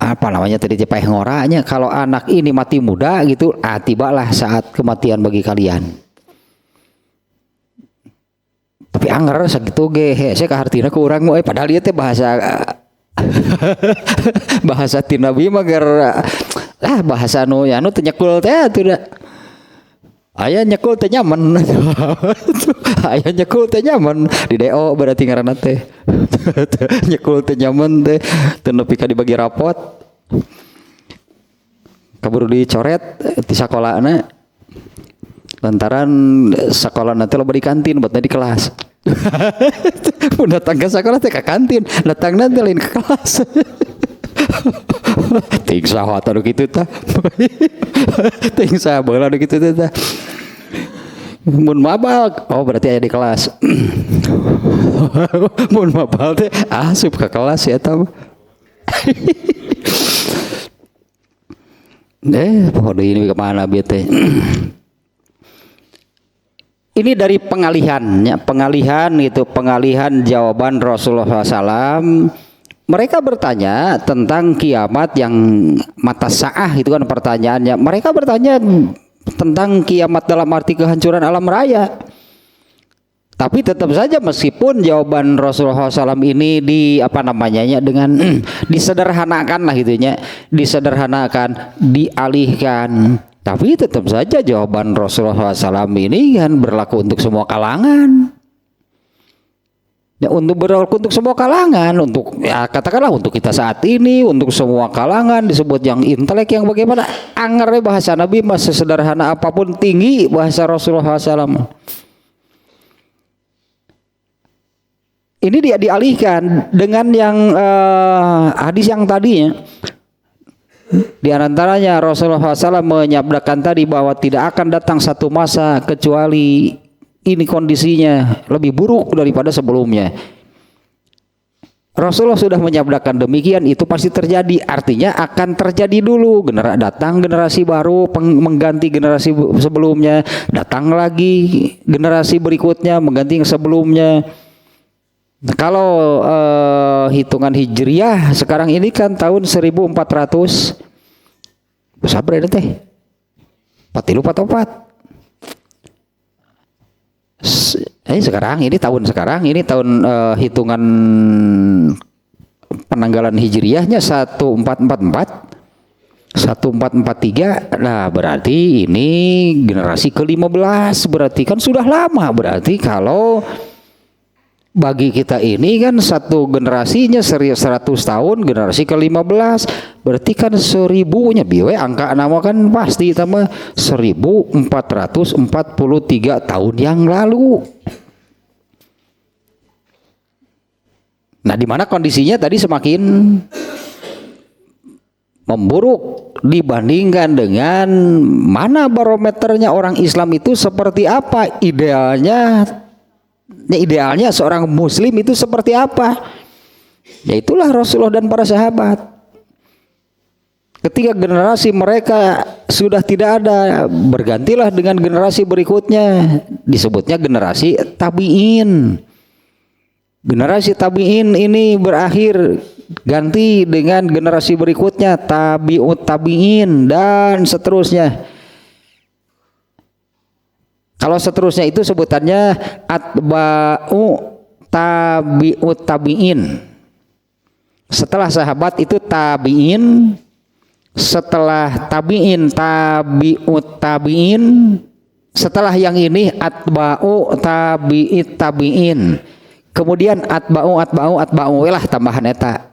apa namanya tadi cepeh ngoranya, kalau anak ini mati muda gitu, tibalah saat kematian bagi kalian. Tapi anger sakitu ge saya kahartina ku urang mah padahal ieu teh bahasa bahasa ti Nabi mah ger bahasa anu ya anu teu nyekul teh atuh da. Aya nyekul teh nyaman. Aya nyekul teh nyaman di DO berarti ngaranna teh. Nyekul teh nyaman teh teu nepi ka dibagi rapot. Kaburu dicoret di sakolana. Lantaran sekolah nanti lo di kantin buat di kelas. Mun datang ke sekolah teh ke kantin, datang nanti lain ke kelas. Ting saha atuh kitu tah. Ting saha baheula kitu tah. Mun mabal, oh berarti aya di kelas. Mun mabal teh asup ke kelas ya tah. Pohon ini kemana biar teh? Ini dari pengalihan gitu, pengalihan jawaban Rasulullah SAW. Mereka bertanya tentang kiamat yang mata sa'ah itu kan pertanyaannya. Mereka bertanya tentang kiamat dalam arti kehancuran alam raya. Tapi tetap saja meskipun jawaban Rasulullah SAW ini dengan disederhanakan lah gitunya, disederhanakan, dialihkan. Tapi tetap saja jawaban Rasulullah SAW ini kan berlaku untuk semua kalangan. Ya, berlaku untuk semua kalangan, untuk ya katakanlah untuk kita saat ini, untuk semua kalangan disebut yang intelek yang bagaimana angernya bahasa Nabi mas sesederhana apapun tinggi bahasa Rasulullah SAW. Ini dia dialihkan dengan yang hadis yang tadinya. Di antaranya Rasulullah SAW menyabdakan tadi bahwa tidak akan datang satu masa kecuali ini kondisinya lebih buruk daripada sebelumnya. Rasulullah sudah menyabdakan demikian, itu pasti terjadi. Artinya akan terjadi dulu. Datang generasi baru mengganti generasi sebelumnya, datang lagi generasi berikutnya mengganti yang sebelumnya. Nah, kalau hitungan Hijriah sekarang ini kan tahun 1400 sabar ini teh 43 sekarang ini tahun hitungan penanggalan Hijriahnya 1443. Nah berarti ini generasi ke-15, berarti kan sudah lama. Berarti kalau bagi kita ini kan satu generasinya 100 tahun, generasi ke-15 berarti kan 1000-nya biwe angka nama kan pasti sama 1443 tahun yang lalu. Nah, di mana kondisinya tadi semakin memburuk dibandingkan dengan mana barometernya orang Islam itu seperti apa idealnya seorang muslim itu seperti apa? Ya itulah Rasulullah dan para sahabat. Ketika generasi mereka sudah tidak ada, bergantilah dengan generasi berikutnya, disebutnya generasi tabi'in. Generasi tabi'in ini berakhir ganti dengan generasi berikutnya tabi'ut tabi'in dan seterusnya. Kalau seterusnya itu sebutannya atba'u tabi'ut tabi'in. Setelah sahabat itu tabi'in, setelah tabi'in tabi'ut tabi'in, setelah yang ini atba'u tabi'it tabi'in. Kemudian atba'u lah tambahan eta.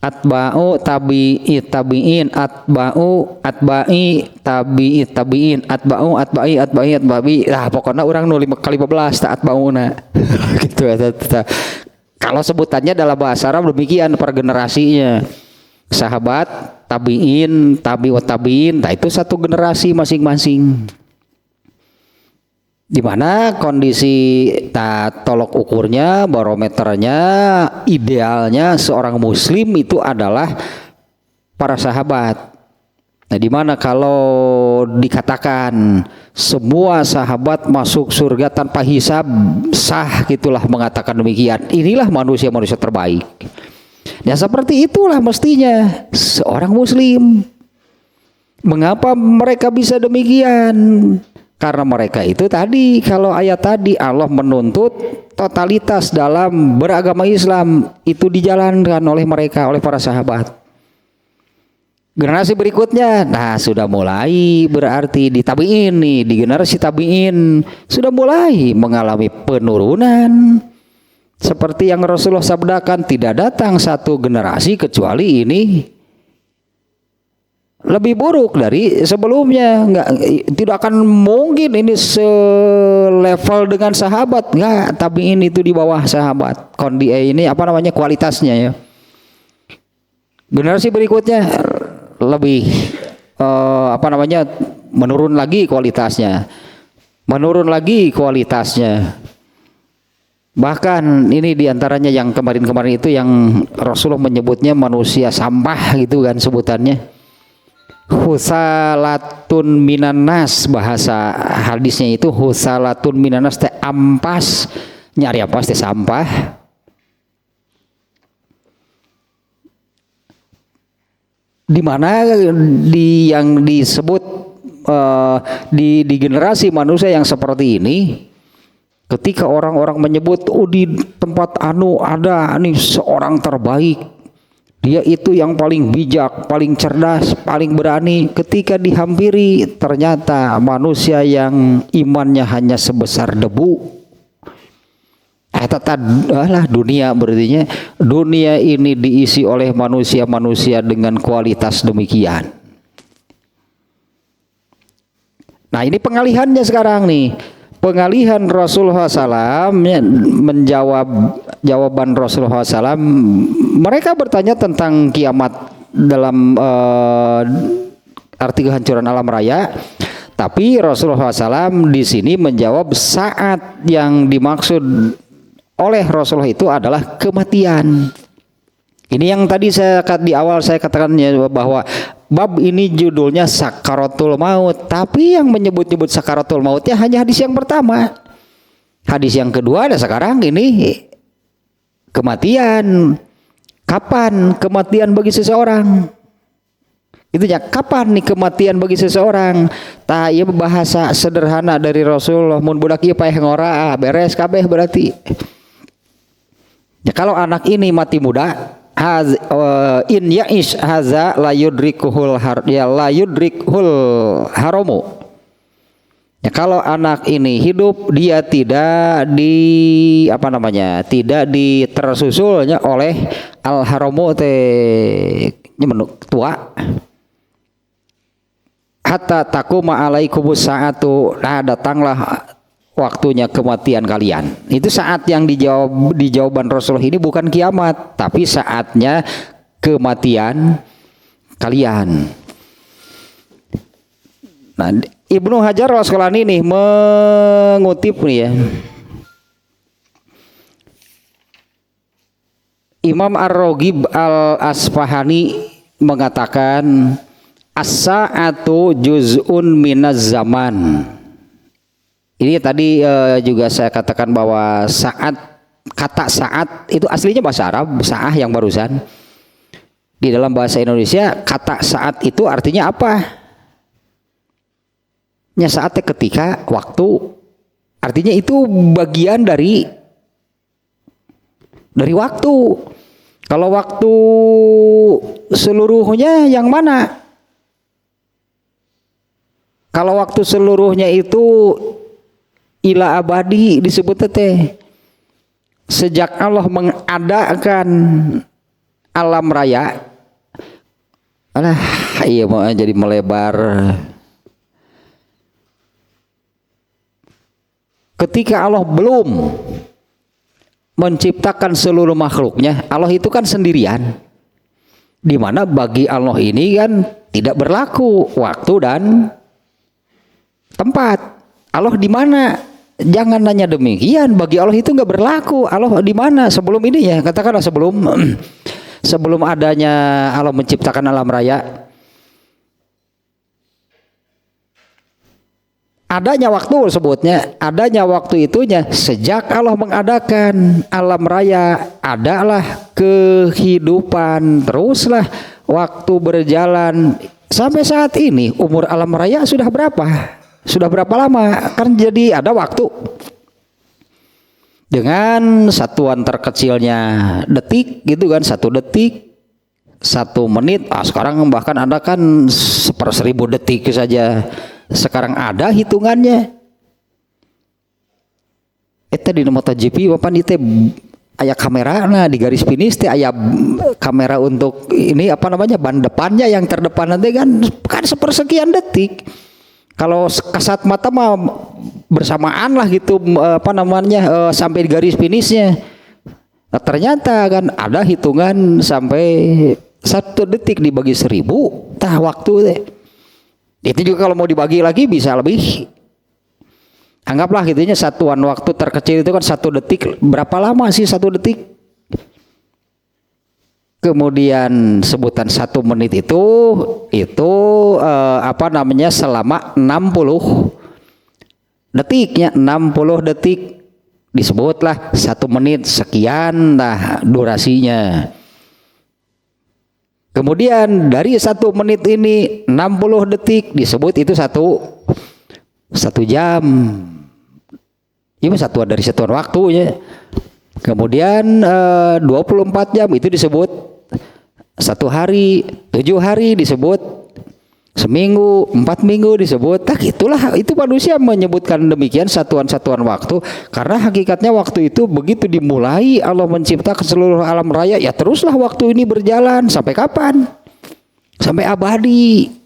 Atba'u tabi'i tabi'in, atba'u atba'i tabi'i tabi'in, atba'u atba'i atba'i atba'i. Nah, pokoknya orang nu 5 kali 15 ta atba'una. Gitu ya. Kalau sebutannya dalam bahasa Arab demikian per generasinya. Sahabat, tabi'in, tabi'ut tabi'in, nah itu satu generasi masing-masing. Di mana kondisi tolok ukurnya, barometernya, idealnya seorang muslim itu adalah para sahabat. Nah, di mana kalau dikatakan semua sahabat masuk surga tanpa hisab, sah gitulah mengatakan demikian. Inilah manusia-manusia terbaik. Ya seperti itulah mestinya seorang muslim. Mengapa mereka bisa demikian? Karena mereka itu tadi, kalau ayat tadi Allah menuntut totalitas dalam beragama Islam itu dijalankan oleh mereka, oleh para sahabat. Generasi berikutnya, nah sudah mulai berarti di tabi'in nih, di generasi tabi'in sudah mulai mengalami penurunan. Seperti yang Rasulullah sabdakan, tidak datang satu generasi kecuali ini lebih buruk dari sebelumnya. Tidak akan mungkin ini selevel dengan sahabat. Enggak, tabi'in itu di bawah sahabat. Ini kualitasnya ya. Generasi berikutnya lebih menurun lagi kualitasnya. Bahkan ini diantaranya yang kemarin-kemarin itu yang Rasulullah menyebutnya manusia sampah gitu kan sebutannya. Husalatun minanas, bahasa hadisnya itu husalatun minanas teh ampas, nyari ampas teh sampah. Di mana yang disebut di generasi manusia yang seperti ini, ketika orang-orang menyebut di tempat ada nih seorang terbaik, dia itu yang paling bijak, paling cerdas, paling berani. Ketika dihampiri ternyata manusia yang imannya hanya sebesar debu. Dunia berarti dunia ini diisi oleh manusia-manusia dengan kualitas demikian. Nah ini pengalihannya sekarang nih. Pengalihan Rasulullah SAW menjawab jawaban Rasulullah SAW. Mereka bertanya tentang kiamat dalam arti kehancuran alam raya. Tapi Rasulullah SAW di sini menjawab saat yang dimaksud oleh Rasulullah itu adalah kematian. Ini yang tadi di awal saya katakan bahwa bab ini judulnya Sakaratul Maut, tapi yang menyebut-nyebut Sakaratul Mautnya hanya hadis yang pertama. Hadis yang kedua ada sekarang ini kematian. Kapan kematian bagi seseorang? Itu ya, kapan nih kematian bagi seseorang? Tah ieu bahasa sederhana dari Rasulullah, mun budak ieu paeh ngora beres kabeh berarti. Ya, kalau anak ini mati muda, in ya'ish haza la yudrikuhul haramu. Ya, kalau anak ini hidup, dia tidak tidak tersusulnya oleh al haramu teh tua. Hatta takuma alaikumus saatu, nah datanglah waktunya kematian kalian. Itu saat yang dijawab di jawaban Rasulullah ini bukan kiamat, tapi saatnya kematian kalian. Nah, Ibnu Hajar al-Asqalani nih mengutip nih ya. Imam Ar-Raghib al-Asfahani mengatakan as-sa'atu juz'un minaz zaman. Ini tadi juga saya katakan bahwa kata saat itu aslinya bahasa Arab, sa'ah yang barusan. Di dalam bahasa Indonesia kata saat itu artinya apa? Ya saatnya ketika, waktu. Artinya itu bagian dari waktu. Kalau waktu seluruhnya yang mana? Kalau waktu seluruhnya itu ila abadi disebut teh sejak Allah mengadakan alam raya. Iya mau jadi melebar. Ketika Allah belum menciptakan seluruh makhluknya, Allah itu kan sendirian. Di mana bagi Allah ini kan tidak berlaku waktu dan tempat. Allah di mana? Jangan nanya demikian. Bagi Allah itu nggak berlaku. Allah di mana? Sebelum ini ya, katakanlah sebelum adanya Allah menciptakan alam raya. adanya waktu sebutnya, adanya waktu itunya sejak Allah mengadakan alam raya, adalah kehidupan, teruslah waktu berjalan sampai saat ini. Umur alam raya sudah berapa? Sudah berapa lama? Kan jadi ada waktu. Dengan satuan terkecilnya detik gitu kan, 1 detik, 1 menit. Sekarang bahkan ada kan 1/1000 detik saja. Sekarang ada hitungannya. Eta di MotoGP papan itu aya kamera, nah di garis finish teh aya kamera untuk ini apa namanya, ban depannya yang terdepan nanti kan 1/sekian detik. Kalau kasat mata mah bersamaan lah gitu apa namanya sampai di garis finishnya. Nah, ternyata kan ada hitungan sampai 1 detik dibagi 1000 tah waktu teh. Itu juga kalau mau dibagi lagi bisa lebih. Anggaplah gitunya satuan waktu terkecil itu kan 1 detik. Berapa lama sih 1 detik? Kemudian sebutan 1 menit itu apa namanya selama 60 detiknya, 60 detik disebutlah 1 menit sekian nah durasinya. Kemudian dari 1 menit ini 60 detik disebut itu satu jam. Ini satuan dari satuan waktunya. Kemudian 24 jam itu disebut 1 hari, 7 hari disebut seminggu, 4 minggu disebut. Nah itulah, itu manusia menyebutkan demikian satuan-satuan waktu karena hakikatnya waktu itu begitu dimulai Allah menciptakan seluruh alam raya, ya teruslah waktu ini berjalan sampai kapan? Sampai abadi.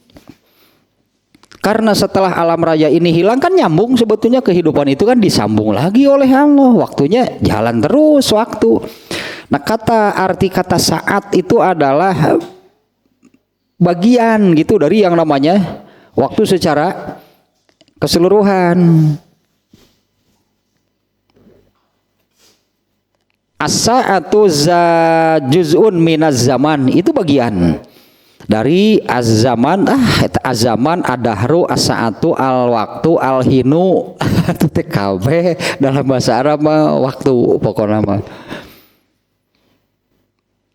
Karena setelah alam raya ini hilang kan nyambung sebetulnya kehidupan itu kan disambung lagi oleh Allah. Waktunya jalan terus waktu. Nah arti kata saat itu adalah bagian gitu dari yang namanya waktu secara keseluruhan. As-sa'atu juz'un minaz zaman, itu bagian dari az-zaman. Az-zaman adahru as-sa'atu al-waktu al-hinu itu TKB dalam bahasa Arab waktu pokoknya mah.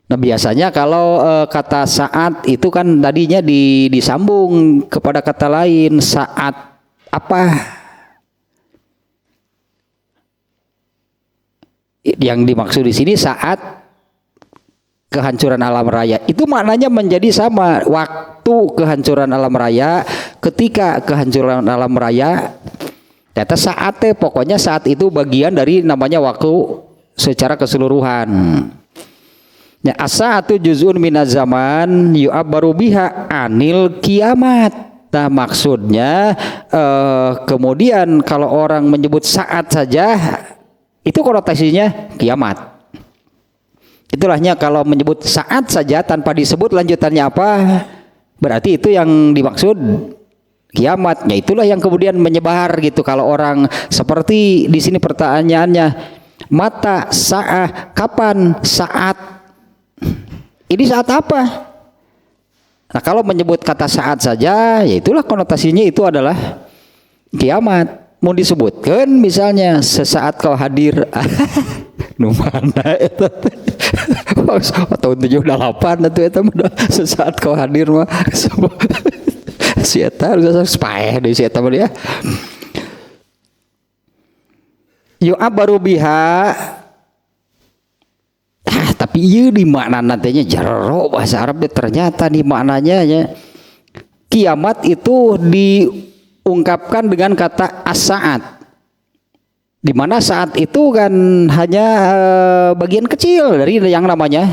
Nah biasanya kalau kata saat itu kan tadinya disambung kepada kata lain, saat apa? Yang dimaksud di sini saat kehancuran alam raya. Itu maknanya menjadi sama, waktu kehancuran alam raya, ketika kehancuran alam raya. Kata saatnya pokoknya saat itu bagian dari namanya waktu secara keseluruhan. Ya, as-sa'atu juz'un minaz zaman yu'abbaru biha anil kiamat. Nah maksudnya kemudian kalau orang menyebut saat saja itu konotasinya kiamat. Itulahnya kalau menyebut saat saja tanpa disebut lanjutannya apa, berarti itu yang dimaksud kiamatnya. Itulah yang kemudian menyebar gitu. Kalau orang seperti di sini pertanyaannya, mata sa'ah, kapan saat? Ini saat apa? Nah kalau menyebut kata saat saja, ya itulah konotasinya itu adalah kiamat. Mau disebutkan misalnya sesaat kau hadir, nu mana itu? Tahun 78 itu sesaat kau hadir mah. Si eta harus spaeh deui si eta mah ya. Yu'abbaru biha. Tapi iya di makna nantinya jaro bahasa Arab ternyata di maknanya ya, kiamat itu diungkapkan dengan kata as-saat, di mana saat itu kan hanya bagian kecil dari yang namanya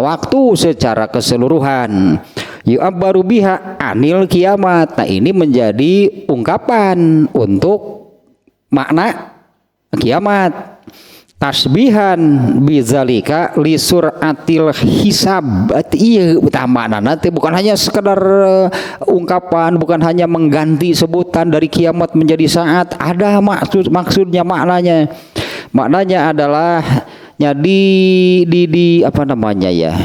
waktu secara keseluruhan. Yu'abbaru biha anil kiamat. Nah ini menjadi ungkapan untuk makna kiamat. Tasbihan bizalika li suratil hisab. Iya utama nanti bukan hanya sekedar ungkapan, bukan hanya mengganti sebutan dari kiamat menjadi saat. Ada maksudnya maknanya adalah di apa namanya ya,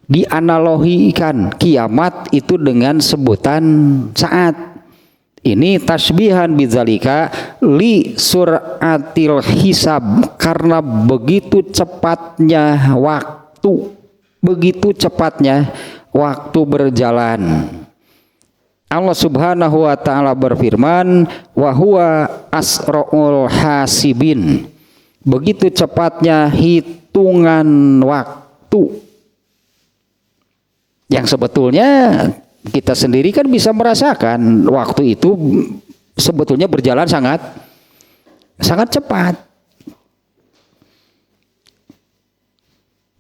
dianalogikan kiamat itu dengan sebutan saat. Ini tasbihan bidzalika li suratil hisab, karena begitu cepatnya waktu berjalan. Allah Subhanahu wa taala berfirman, wa huwa asraul hasibin. Begitu cepatnya hitungan waktu. Yang sebetulnya kita sendiri kan bisa merasakan waktu itu sebetulnya berjalan sangat cepat.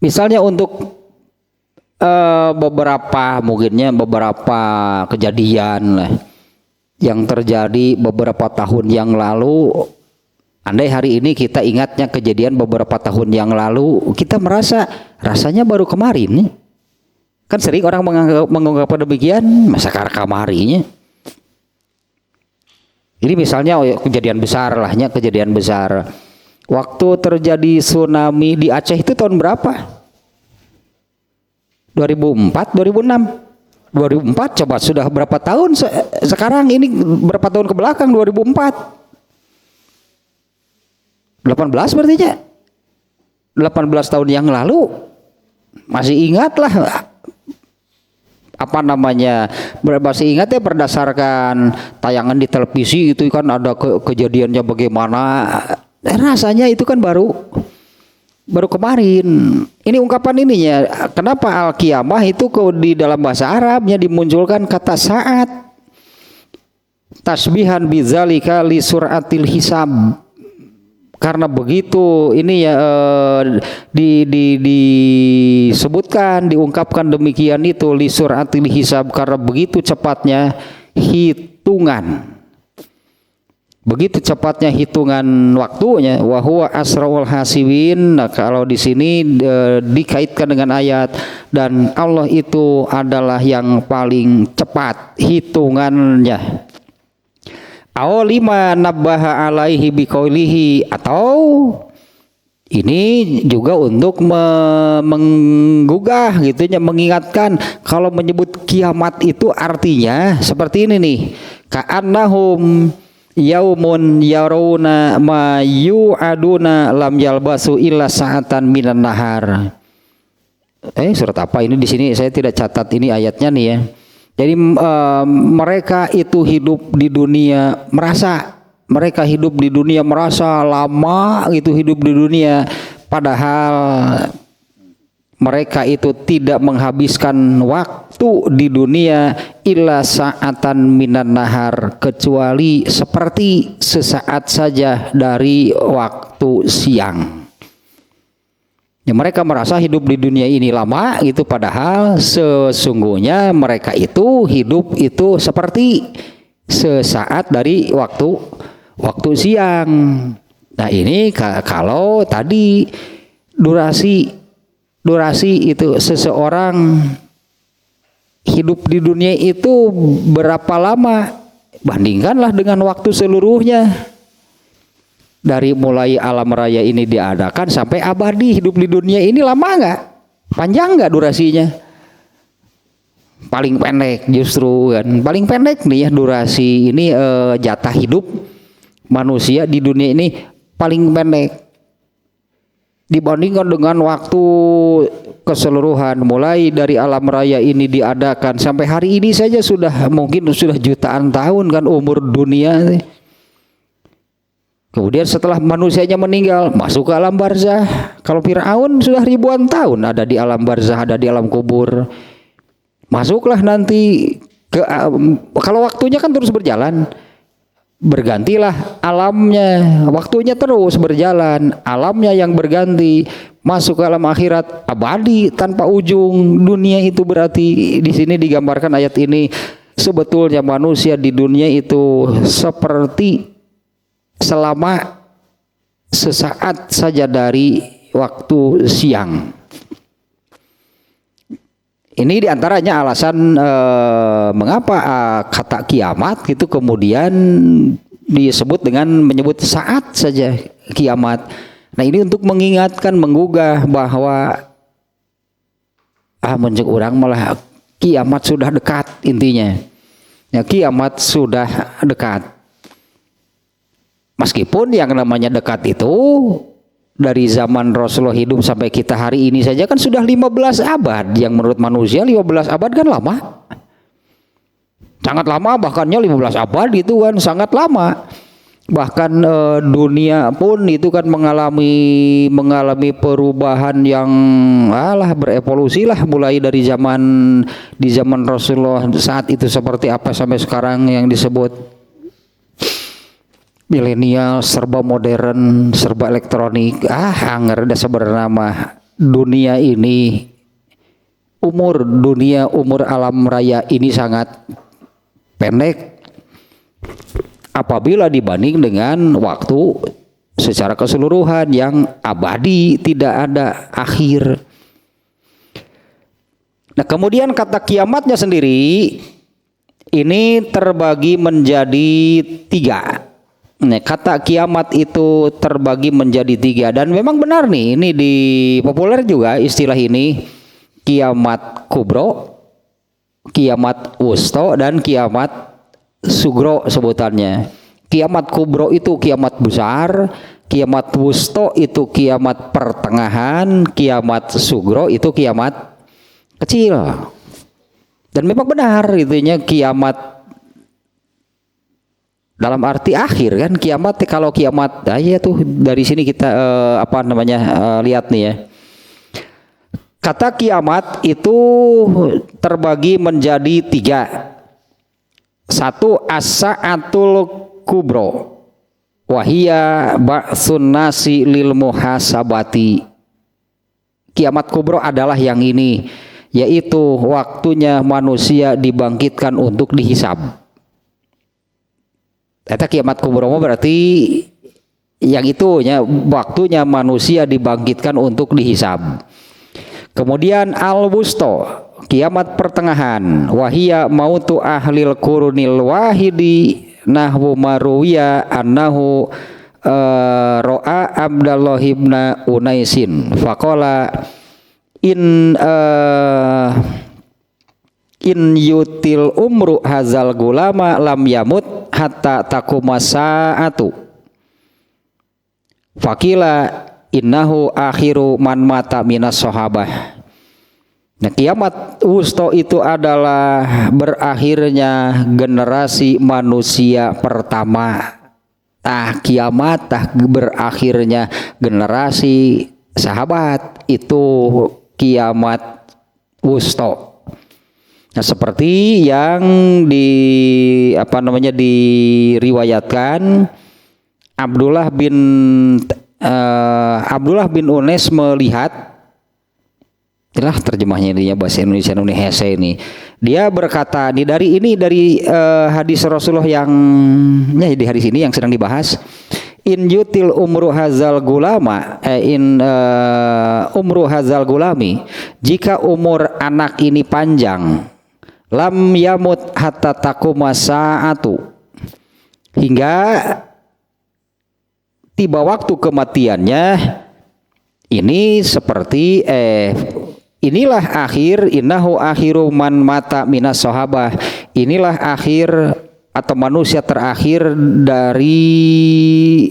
Misalnya untuk beberapa kejadian lah yang terjadi beberapa tahun yang lalu. Andai hari ini kita ingatnya kejadian beberapa tahun yang lalu, kita rasanya baru kemarin. Kan sering orang menganggap demikian, masa kamarinya. Ini misalnya kejadian besar lahnya, kejadian besar. Waktu terjadi tsunami di Aceh itu tahun berapa? 2004, 2006. 2004 coba sudah berapa tahun sekarang ini, berapa tahun ke belakang? 2004. 18 berarti ya. 18 tahun yang lalu. Masih ingat lah. Masih ingat ya berdasarkan tayangan di televisi itu kan ada kejadiannya bagaimana. Rasanya itu kan baru kemarin. Ini ungkapan ininya. Kenapa al-qiyamah itu di dalam bahasa Arabnya dimunculkan kata saat. Tasbihan bidzalika li suratil hisab. Karena begitu ini ya disebutkan, diungkapkan demikian itu li suratil hisab, karena begitu cepatnya hitungan. Begitu cepatnya hitungan waktunya. Wa huwa asraul hasibin. Nah, kalau di sini dikaitkan dengan ayat, dan Allah itu adalah yang paling cepat hitungannya. Aw lima nabbaha alaihi biqaulihi, atau ini juga untuk menggugah gitu ya, mengingatkan kalau menyebut kiamat itu artinya seperti ini nih, ka'annahum yaumun yarawna ma yu'aduna lam yalbasu illa sa'atan minan nahar. Surat apa ini? Di sini saya tidak catat ini ayatnya nih ya. Jadi mereka itu hidup di dunia merasa lama gitu hidup di dunia, padahal mereka itu tidak menghabiskan waktu di dunia illa sa'atan minan nahar, kecuali seperti sesaat saja dari waktu siang. Ya, mereka merasa hidup di dunia ini lama gitu, padahal sesungguhnya mereka itu hidup itu seperti sesaat dari waktu siang. Nah ini kalau tadi durasi itu seseorang hidup di dunia itu berapa lama, bandingkanlah dengan waktu seluruhnya. Dari mulai alam raya ini diadakan sampai abadi hidup di dunia ini, lama nggak? Panjang nggak durasinya? Paling pendek justru kan, paling pendek nih ya durasi ini, jatah hidup manusia di dunia ini paling pendek dibandingkan dengan waktu keseluruhan. Mulai dari alam raya ini diadakan sampai hari ini saja mungkin sudah jutaan tahun kan umur dunia. Kemudian setelah manusianya meninggal, masuk ke alam barzah. Kalau Fir'aun sudah ribuan tahun ada di alam barzah, ada di alam kubur. Masuklah nanti kalau waktunya kan terus berjalan, bergantilah alamnya, waktunya terus berjalan, alamnya yang berganti, masuk ke alam akhirat abadi tanpa ujung. Dunia itu berarti di sini digambarkan ayat ini, sebetulnya manusia di dunia itu seperti selama sesaat saja dari waktu siang. Ini diantaranya alasan mengapa kata kiamat itu kemudian disebut dengan menyebut saat saja kiamat. Nah ini untuk mengingatkan, menggugah bahwa menjeng urang malah kiamat sudah dekat intinya. Ya, kiamat sudah dekat. Meskipun yang namanya dekat itu dari zaman Rasulullah hidup sampai kita hari ini saja kan sudah 15 abad. Yang menurut manusia 15 abad kan lama. Sangat lama, bahkannya 15 abad itu kan sangat lama. Bahkan dunia pun itu kan mengalami perubahan yang berevolusi lah, mulai dari di zaman Rasulullah saat itu seperti apa sampai sekarang yang disebut milenial, serba modern, serba elektronik. Anger dah sebenarnya mah dunia ini, umur alam raya ini sangat pendek apabila dibanding dengan waktu secara keseluruhan yang abadi, tidak ada akhir. Nah, kemudian kata kiamatnya sendiri ini terbagi menjadi 3. Nah, kata kiamat itu terbagi menjadi 3 dan memang benar nih, ini di populer juga istilah ini, kiamat kubro, kiamat wusto, dan kiamat sugro sebutannya. Kiamat kubro itu kiamat besar, kiamat wusto itu kiamat pertengahan, kiamat sugro itu kiamat kecil. Dan memang benar itunya, kiamat dalam arti akhir kan, kiamat kalau kiamat ya tuh dari sini kita lihat nih ya. Kata kiamat itu terbagi menjadi 3. 1 as-sa'atul kubro wahia ba'tsun nasi lil muhasabati. Kiamat kubro adalah yang ini, yaitu waktunya manusia dibangkitkan untuk dihisab. Eta kiamat kubro berarti yang itu ya, waktunya manusia dibangkitkan untuk dihisab. Kemudian al-wusto, kiamat pertengahan, wahia mautu ahlil qurunil wahidi nahwu maruwiya annahu ro'a Abdullah ibn Unaisin faqala in yutil umru hazal gulama lam yamut hatta takuma sa'atu fakila innahu akhiru man mata minas sahabah. Nah, kiamat wusto itu adalah berakhirnya generasi manusia pertama. Kiamat berakhirnya generasi sahabat, itu kiamat wusto. Nah, seperti yang diriwayatkan Abdullah bin Unais melihat, inilah terjemahnya ini bahasa Indonesia ini. Dia berkata dari hadis Rasulullah yang di hadis ini yang sedang dibahas, in yutil umru hazal gulama umru hazal gulami, jika umur anak ini panjang, lam yamut hatta takuma sa'atu, hingga tiba waktu kematiannya, ini seperti inilah akhir, innahu akhiru man mata minas sahabah, inilah akhir atau manusia terakhir dari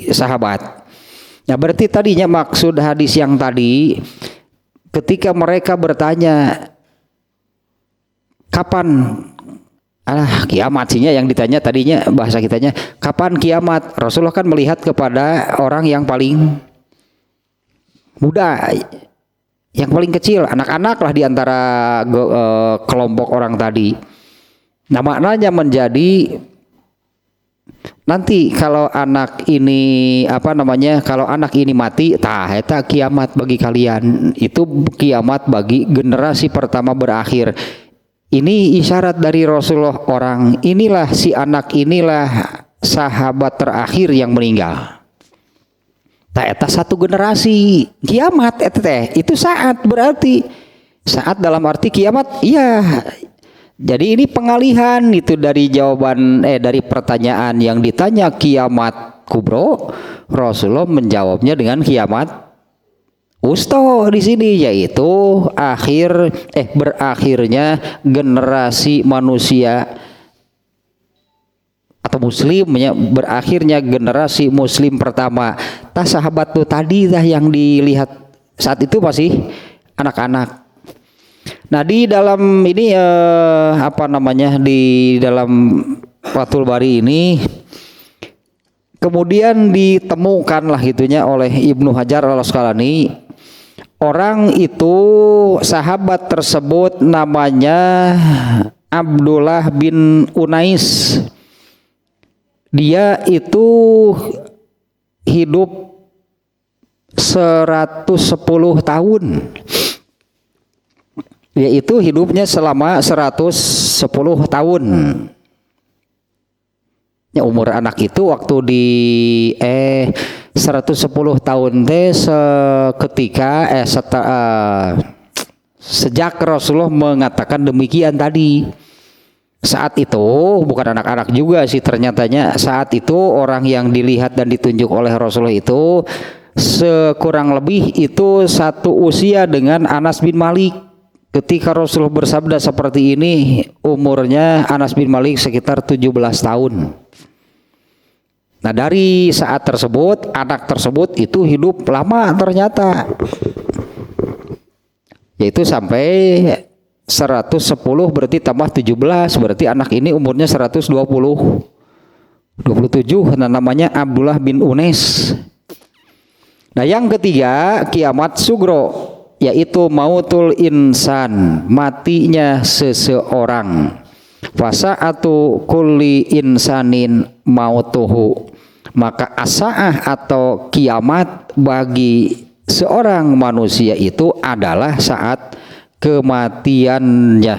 sahabat. Nah, berarti tadinya maksud hadis yang tadi, ketika mereka bertanya kapan kiamat, yang ditanya tadinya bahasa kitanya kapan kiamat, Rasulullah kan melihat kepada orang yang paling muda, yang paling kecil, anak-anak lah diantara kelompok orang tadi. Nah, maknanya menjadi nanti kalau anak ini kalau anak ini mati, eta kiamat bagi kalian, itu kiamat bagi generasi pertama berakhir. Ini isyarat dari Rasulullah, orang inilah, si anak inilah sahabat terakhir yang meninggal. Eta satu generasi kiamat, itu saat, berarti saat dalam arti kiamat. Iya. Jadi ini pengalihan itu dari jawaban dari pertanyaan yang ditanya kiamat kubro, Rasulullah menjawabnya dengan kiamat wusto di sini, yaitu berakhirnya generasi manusia atau muslim ya, berakhirnya generasi muslim pertama. Tah sahabat tuh tadi dah yang dilihat saat itu masih anak-anak. Nah di dalam ini di dalam Fathul Bari ini kemudian ditemukan lah gitunya oleh Ibnu Hajar al-Asqalani, orang itu sahabat tersebut namanya Abdullah bin Unais. Dia itu hidup 110 tahun. Yaitu hidupnya selama 110 tahun. Ya, umur anak itu waktu di 110 tahun teh seketika sejak Rasulullah mengatakan demikian tadi. Saat itu bukan anak-anak juga sih ternyatanya, saat itu orang yang dilihat dan ditunjuk oleh Rasulullah itu sekurang lebih itu satu usia dengan Anas bin Malik. Ketika Rasulullah bersabda seperti ini, umurnya Anas bin Malik sekitar 17 tahun. Nah dari saat tersebut anak tersebut itu hidup lama ternyata, yaitu sampai 110 berarti tambah 17 berarti anak ini umurnya 27. Nah namanya Abdullah bin Unais. Nah yang ketiga kiamat sugro, yaitu mautul insan, matinya seseorang. Fasa'atu kulli insanin mautuhu, maka asaah atau kiamat bagi seorang manusia itu adalah saat kematiannya.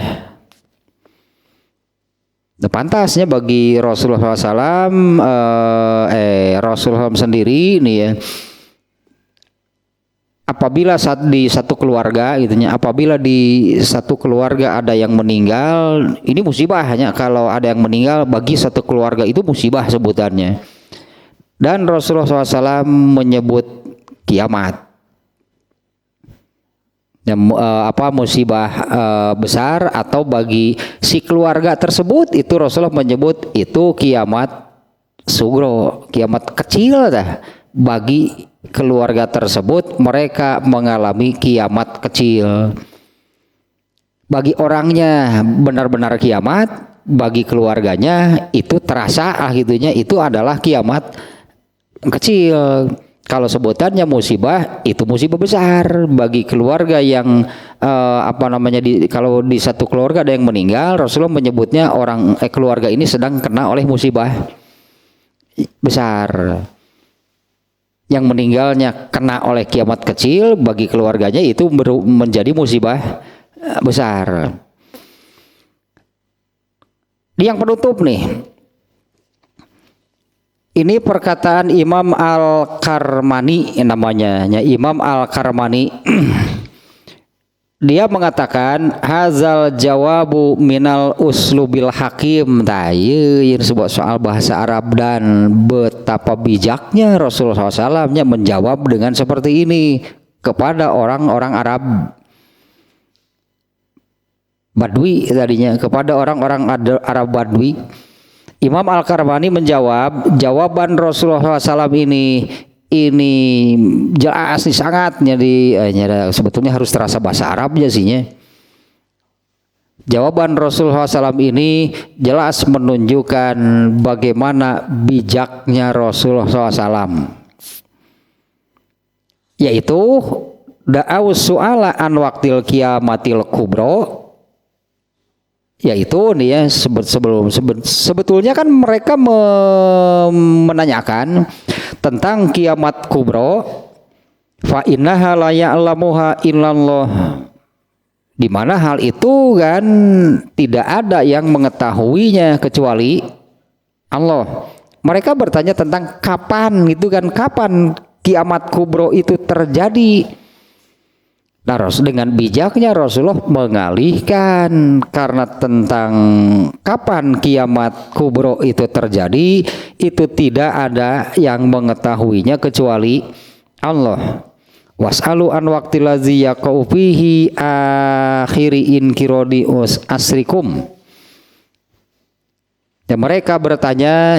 Nah, pantasnya bagi Rasulullah SAW, Rasulullah sendiri nih ya, apabila di satu keluarga gitunya, apabila di satu keluarga ada yang meninggal, ini musibah hanya kalau ada yang meninggal bagi satu keluarga itu musibah sebutannya. Dan Rasulullah SAW menyebut kiamat. Musibah besar atau bagi si keluarga tersebut itu Rasulullah menyebut itu kiamat sugro, kiamat kecil dah. Bagi keluarga tersebut mereka mengalami kiamat kecil. Bagi orangnya benar-benar kiamat, bagi keluarganya itu terasa gitunya itu adalah kiamat kecil. Kalau sebutannya musibah, itu musibah besar bagi keluarga yang kalau di satu keluarga ada yang meninggal, Rasulullah menyebutnya keluarga ini sedang kena oleh musibah besar. Yang meninggalnya kena oleh kiamat kecil, bagi keluarganya itu menjadi musibah besar. Yang penutup nih, ini perkataan Imam Al-Karmani namanya, Imam Al-Karmani. Dia mengatakan hazal jawabu minal uslubil hakim. Yang sebuah soal bahasa Arab dan betapa bijaknya Rasulullah SAW menjawab dengan seperti ini kepada orang-orang Arab Badui tadinya, kepada orang-orang Arab Badui. Imam Al-Karmani menjawab, jawaban Rasulullah SAW ini jelas sangat, jadi sebetulnya harus terasa bahasa Arabnya sihnya. Jawaban Rasulullah SAW ini jelas menunjukkan bagaimana bijaknya Rasulullah SAW, yaitu da'aw su'ala an waqtil kiamatil kubro, yaitu nih ya sebetulnya kan mereka menanyakan tentang kiamat kubro, fa innaha la ya'lamuha illallah, di mana hal itu kan tidak ada yang mengetahuinya kecuali Allah. Mereka bertanya tentang kapan gitu kan, kapan kiamat kubro itu terjadi. Nah, dengan bijaknya Rasulullah mengalihkan, karena tentang kapan kiamat kubro itu terjadi itu tidak ada yang mengetahuinya kecuali Allah. Was'alu an waqtil ladzi yaqau fihi akhiri inkirodi asrikum. Ya, mereka bertanya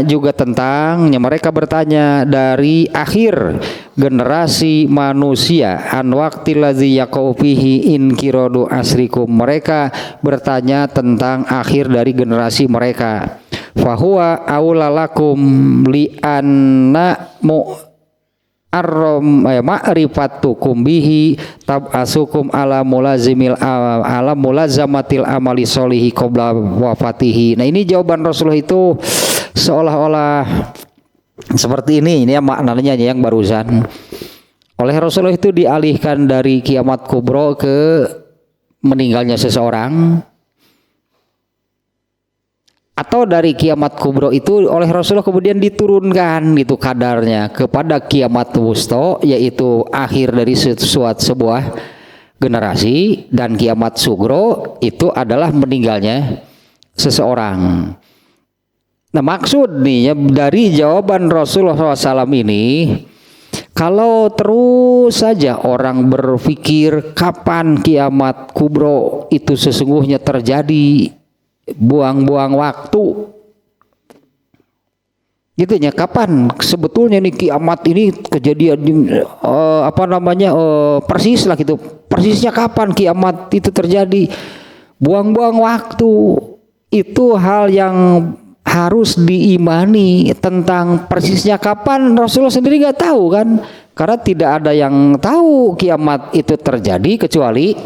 dari akhir generasi manusia an waqtil ladzi yaqau fihi inkiradu asrikum. Mereka bertanya tentang akhir dari generasi mereka. Fahuwa aulalakum li anna ma'rifatukum bihi tab'asukum ala mulazamatil amali solihi qabla wafatihi. Nah, ini jawaban Rasulullah itu seolah-olah seperti ini ya maknanya yang barusan. Oleh Rasulullah itu dialihkan dari kiamat kubro ke meninggalnya seseorang, atau dari kiamat kubro itu oleh Rasulullah kemudian diturunkan gitu kadarnya kepada kiamat wusto, yaitu akhir dari sebuah generasi, dan kiamat sugro itu adalah meninggalnya seseorang. Nah, maksud nih ya, dari jawaban Rasulullah SAW ini, kalau terus saja orang berpikir kapan kiamat kubro itu sesungguhnya terjadi, buang-buang waktu gitu ya, kapan sebetulnya nih kiamat ini kejadian persis lah gitu, persisnya kapan kiamat itu terjadi, buang-buang waktu. Itu hal yang harus diimani. Tentang persisnya kapan Rasulullah sendiri nggak tahu kan, karena tidak ada yang tahu kiamat itu terjadi kecuali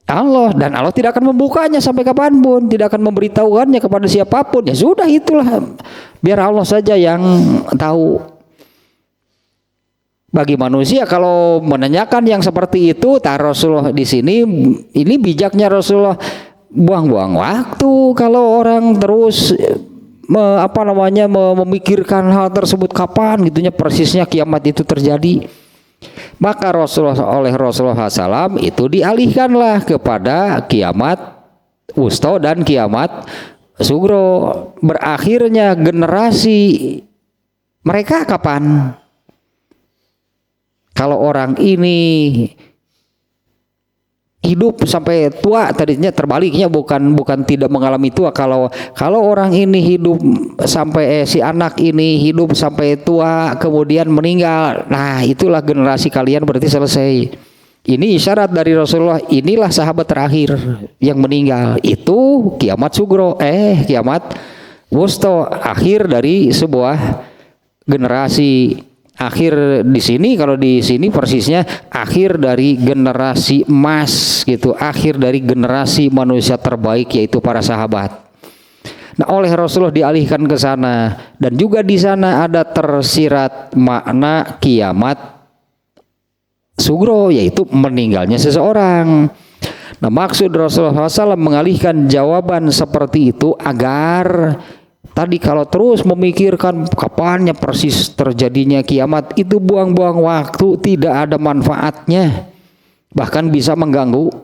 Allah, dan Allah tidak akan membukanya sampai kapanpun, tidak akan memberitahukannya kepada siapapun. Ya sudah, itulah, biar Allah saja yang tahu. Bagi manusia kalau menanyakan yang seperti itu, Rasulullah di sini ini bijaknya Rasulullah, buang-buang waktu kalau orang terus memikirkan hal tersebut kapan gitunya persisnya kiamat itu terjadi. Maka oleh Rasulullah SAW itu dialihkanlah kepada kiamat wusto dan kiamat sugro. Berakhirnya generasi mereka kapan? Kalau orang ini hidup sampai tua, tadinya terbaliknya, bukan tidak mengalami tua. Kalau orang ini hidup sampai si anak ini hidup sampai tua kemudian meninggal, nah itulah generasi kalian berarti selesai. Ini isyarat dari Rasulullah, inilah sahabat terakhir yang meninggal, itu kiamat sugro, kiamat wusto, akhir dari sebuah generasi. Akhir di sini, kalau di sini persisnya akhir dari generasi emas gitu, akhir dari generasi manusia terbaik yaitu para sahabat. Nah, oleh Rasulullah dialihkan ke sana, dan juga di sana ada tersirat makna kiamat sugro, yaitu meninggalnya seseorang. Nah, maksud Rasulullah SAW mengalihkan jawaban seperti itu agar tadi kalau terus memikirkan kapannya persis terjadinya kiamat, itu buang-buang waktu, tidak ada manfaatnya, bahkan bisa mengganggu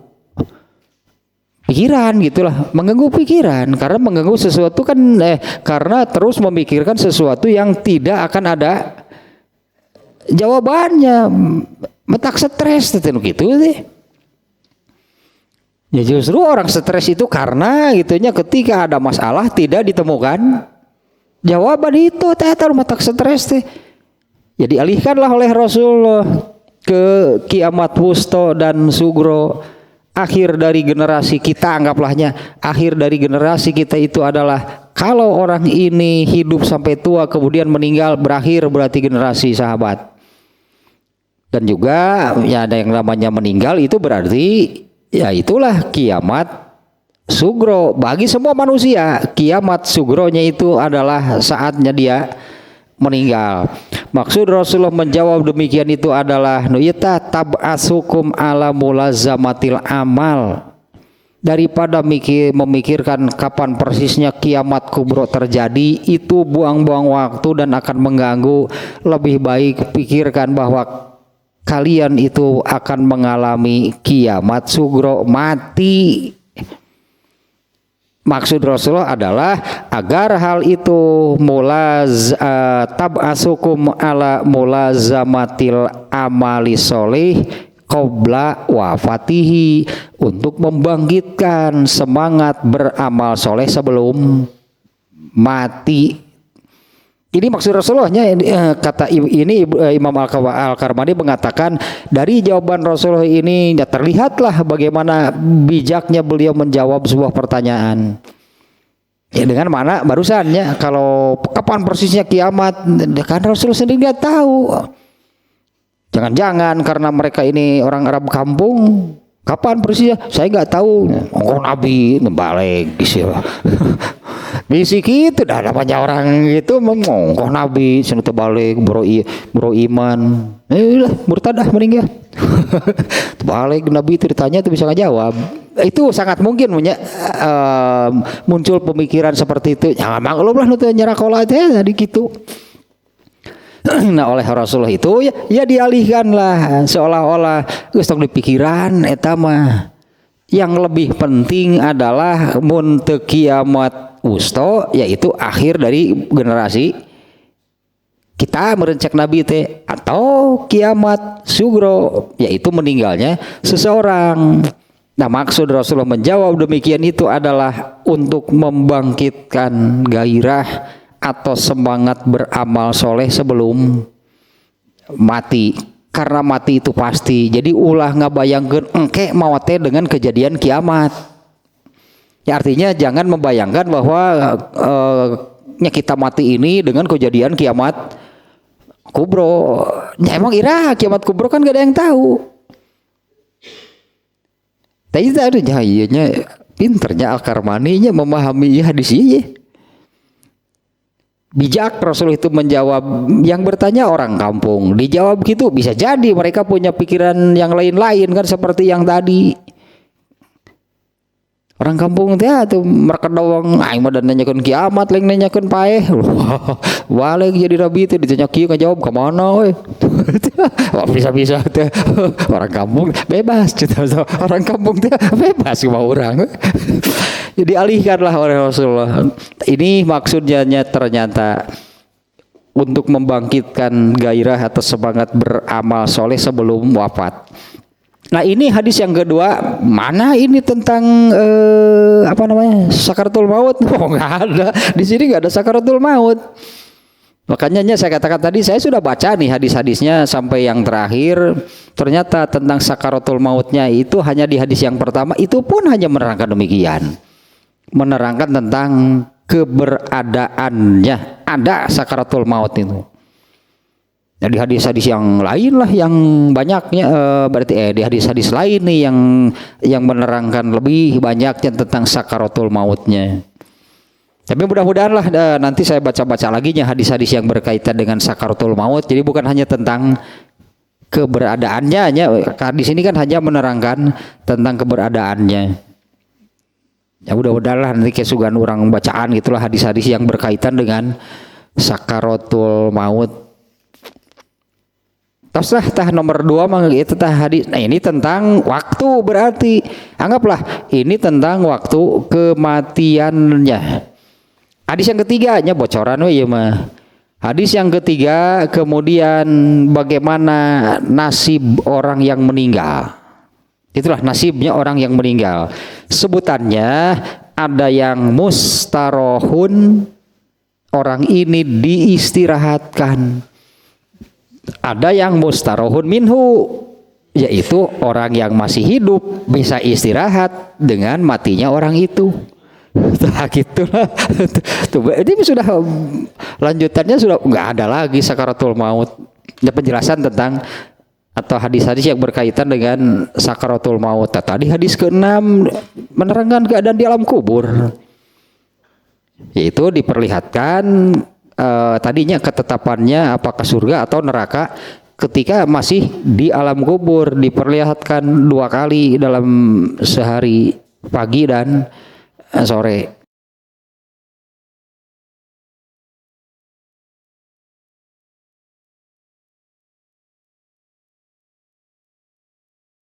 pikiran gitulah, mengganggu pikiran, karena mengganggu sesuatu kan karena terus memikirkan sesuatu yang tidak akan ada jawabannya, metak stres gitu deh. Ya justru orang stres itu karena gitunya ketika ada masalah tidak ditemukan jawaban, itu teater matak stres teh. Jadi alihkanlah oleh Rasulullah ke kiamat wusto dan sugro. Akhir dari generasi kita, anggaplah akhir dari generasi kita itu adalah kalau orang ini hidup sampai tua kemudian meninggal, berakhir berarti generasi sahabat. Dan juga ya ada yang namanya meninggal itu berarti ya itulah kiamat sugro bagi semua manusia. Kiamat sugronya itu adalah saatnya dia meninggal. Maksud Rasulullah menjawab demikian itu adalah nuyita tab'asukum ala mulazamatil amal. Daripada memikirkan kapan persisnya kiamat kubro terjadi, itu buang-buang waktu dan akan mengganggu. Lebih baik pikirkan bahwa kalian itu akan mengalami kiamat sugro, mati. Maksud Rasulullah adalah agar hal itu tab'asukum ala mulazamatil amali solih qabla wafatihi, untuk membangkitkan semangat beramal soleh sebelum mati. Ini maksud Rasulullahnya, kata ini Imam Al-Karmani mengatakan dari jawaban Rasulullah ini ya terlihatlah bagaimana bijaknya beliau menjawab sebuah pertanyaan. Ya dengan mana barusannya kalau kapan persisnya kiamat, kan Rasulullah sendiri nggak tahu. Jangan-jangan karena mereka ini orang Arab kampung, kapan persisnya saya nggak tahu. Oh Nabi balik gitu. Bisi gitu dah namanya orang gitu mengongkoh Nabi sini terbalik bro iman lah murtadah meninggal. Terbalik Nabi itu ditanya itu bisa nggak jawab. Itu sangat mungkin muncul pemikiran seperti itu. Jangan maklum lah nutu nyerah kolat ya tadi gitu. Nah oleh Rasulullah itu ya dialihkan lah seolah-olah geus tong dipikiran eta mah. Yang lebih penting adalah mun teu kiamat usto, yaitu akhir dari generasi kita merencek Nabi teh, atau kiamat sugro, yaitu meninggalnya seseorang. Nah maksud Rasulullah menjawab demikian itu adalah untuk membangkitkan gairah atau semangat beramal soleh sebelum mati. Karena mati itu pasti. Jadi ulah ngabayangkeun engke maot teh dengan kejadian kiamat. Ya artinya jangan membayangkan bahwa kita mati ini dengan kejadian kiamat kubro. Ya emang ira kiamat kubro kan gak ada yang tahu. Tapi tadi jahiyanya pinternya Al-Karmani nya memahami hadis ini. Bijak Rasul itu menjawab, yang bertanya orang kampung dijawab gitu, bisa jadi mereka punya pikiran yang lain-lain kan seperti yang tadi. Orang kampung teh tuh mereka doang aing mah dan nanyakeun kiamat lain nanyakeun paeh. Balik jadi Nabi itu ditanya kieu ngajawab ka mana we. Wah bisa-bisa teh orang kampung bebas cerita orang kampung teh bebas mau orang. Jadi alihkanlah oleh Rasulullah. Ini maksudnya ternyata untuk membangkitkan gairah atau semangat beramal soleh sebelum wafat. Nah ini hadis yang kedua, mana ini tentang sakaratul maut? Oh nggak ada, di sini nggak ada sakaratul maut. Makanya saya katakan tadi saya sudah baca nih hadis-hadisnya sampai yang terakhir. Ternyata tentang sakaratul mautnya itu hanya di hadis yang pertama, itu pun hanya menerangkan demikian, menerangkan tentang keberadaannya ada sakaratul maut itu. Nah, di hadis-hadis yang lain lah yang banyaknya berarti di hadis-hadis lain nih yang menerangkan lebih banyaknya tentang sakaratul mautnya. Tapi mudah-mudahan lah nanti saya baca-baca lagi hadis-hadis yang berkaitan dengan sakaratul maut. Jadi bukan hanya tentang keberadaannya, di sini kan hanya menerangkan tentang keberadaannya. Ya mudah-mudahan lah nanti kesugan orang bacaan gitulah hadis-hadis yang berkaitan dengan sakaratul maut. Terus tah nomor 2 mah itu tah hadis. Nah ini tentang waktu, berarti anggaplah ini tentang waktu kematiannya. Hadis yang ketiganya bocoran we ieu mah. Hadis yang ketiga kemudian bagaimana nasib orang yang meninggal. Itulah nasibnya orang yang meninggal. Sebutannya ada yang mustarohun, orang ini diistirahatkan. Ada yang mustarohun minhu, yaitu orang yang masih hidup bisa istirahat dengan matinya orang itu. Nah gitulah. Ini sudah lanjutannya sudah nggak ada lagi sakaratul maut. Ada penjelasan tentang atau hadis-hadis yang berkaitan dengan sakaratul maut. Tadi hadis ke-6 menerangkan keadaan di alam kubur, yaitu diperlihatkan tadinya ketetapannya apakah surga atau neraka ketika masih di alam kubur, diperlihatkan 2 kali dalam sehari, pagi dan sore.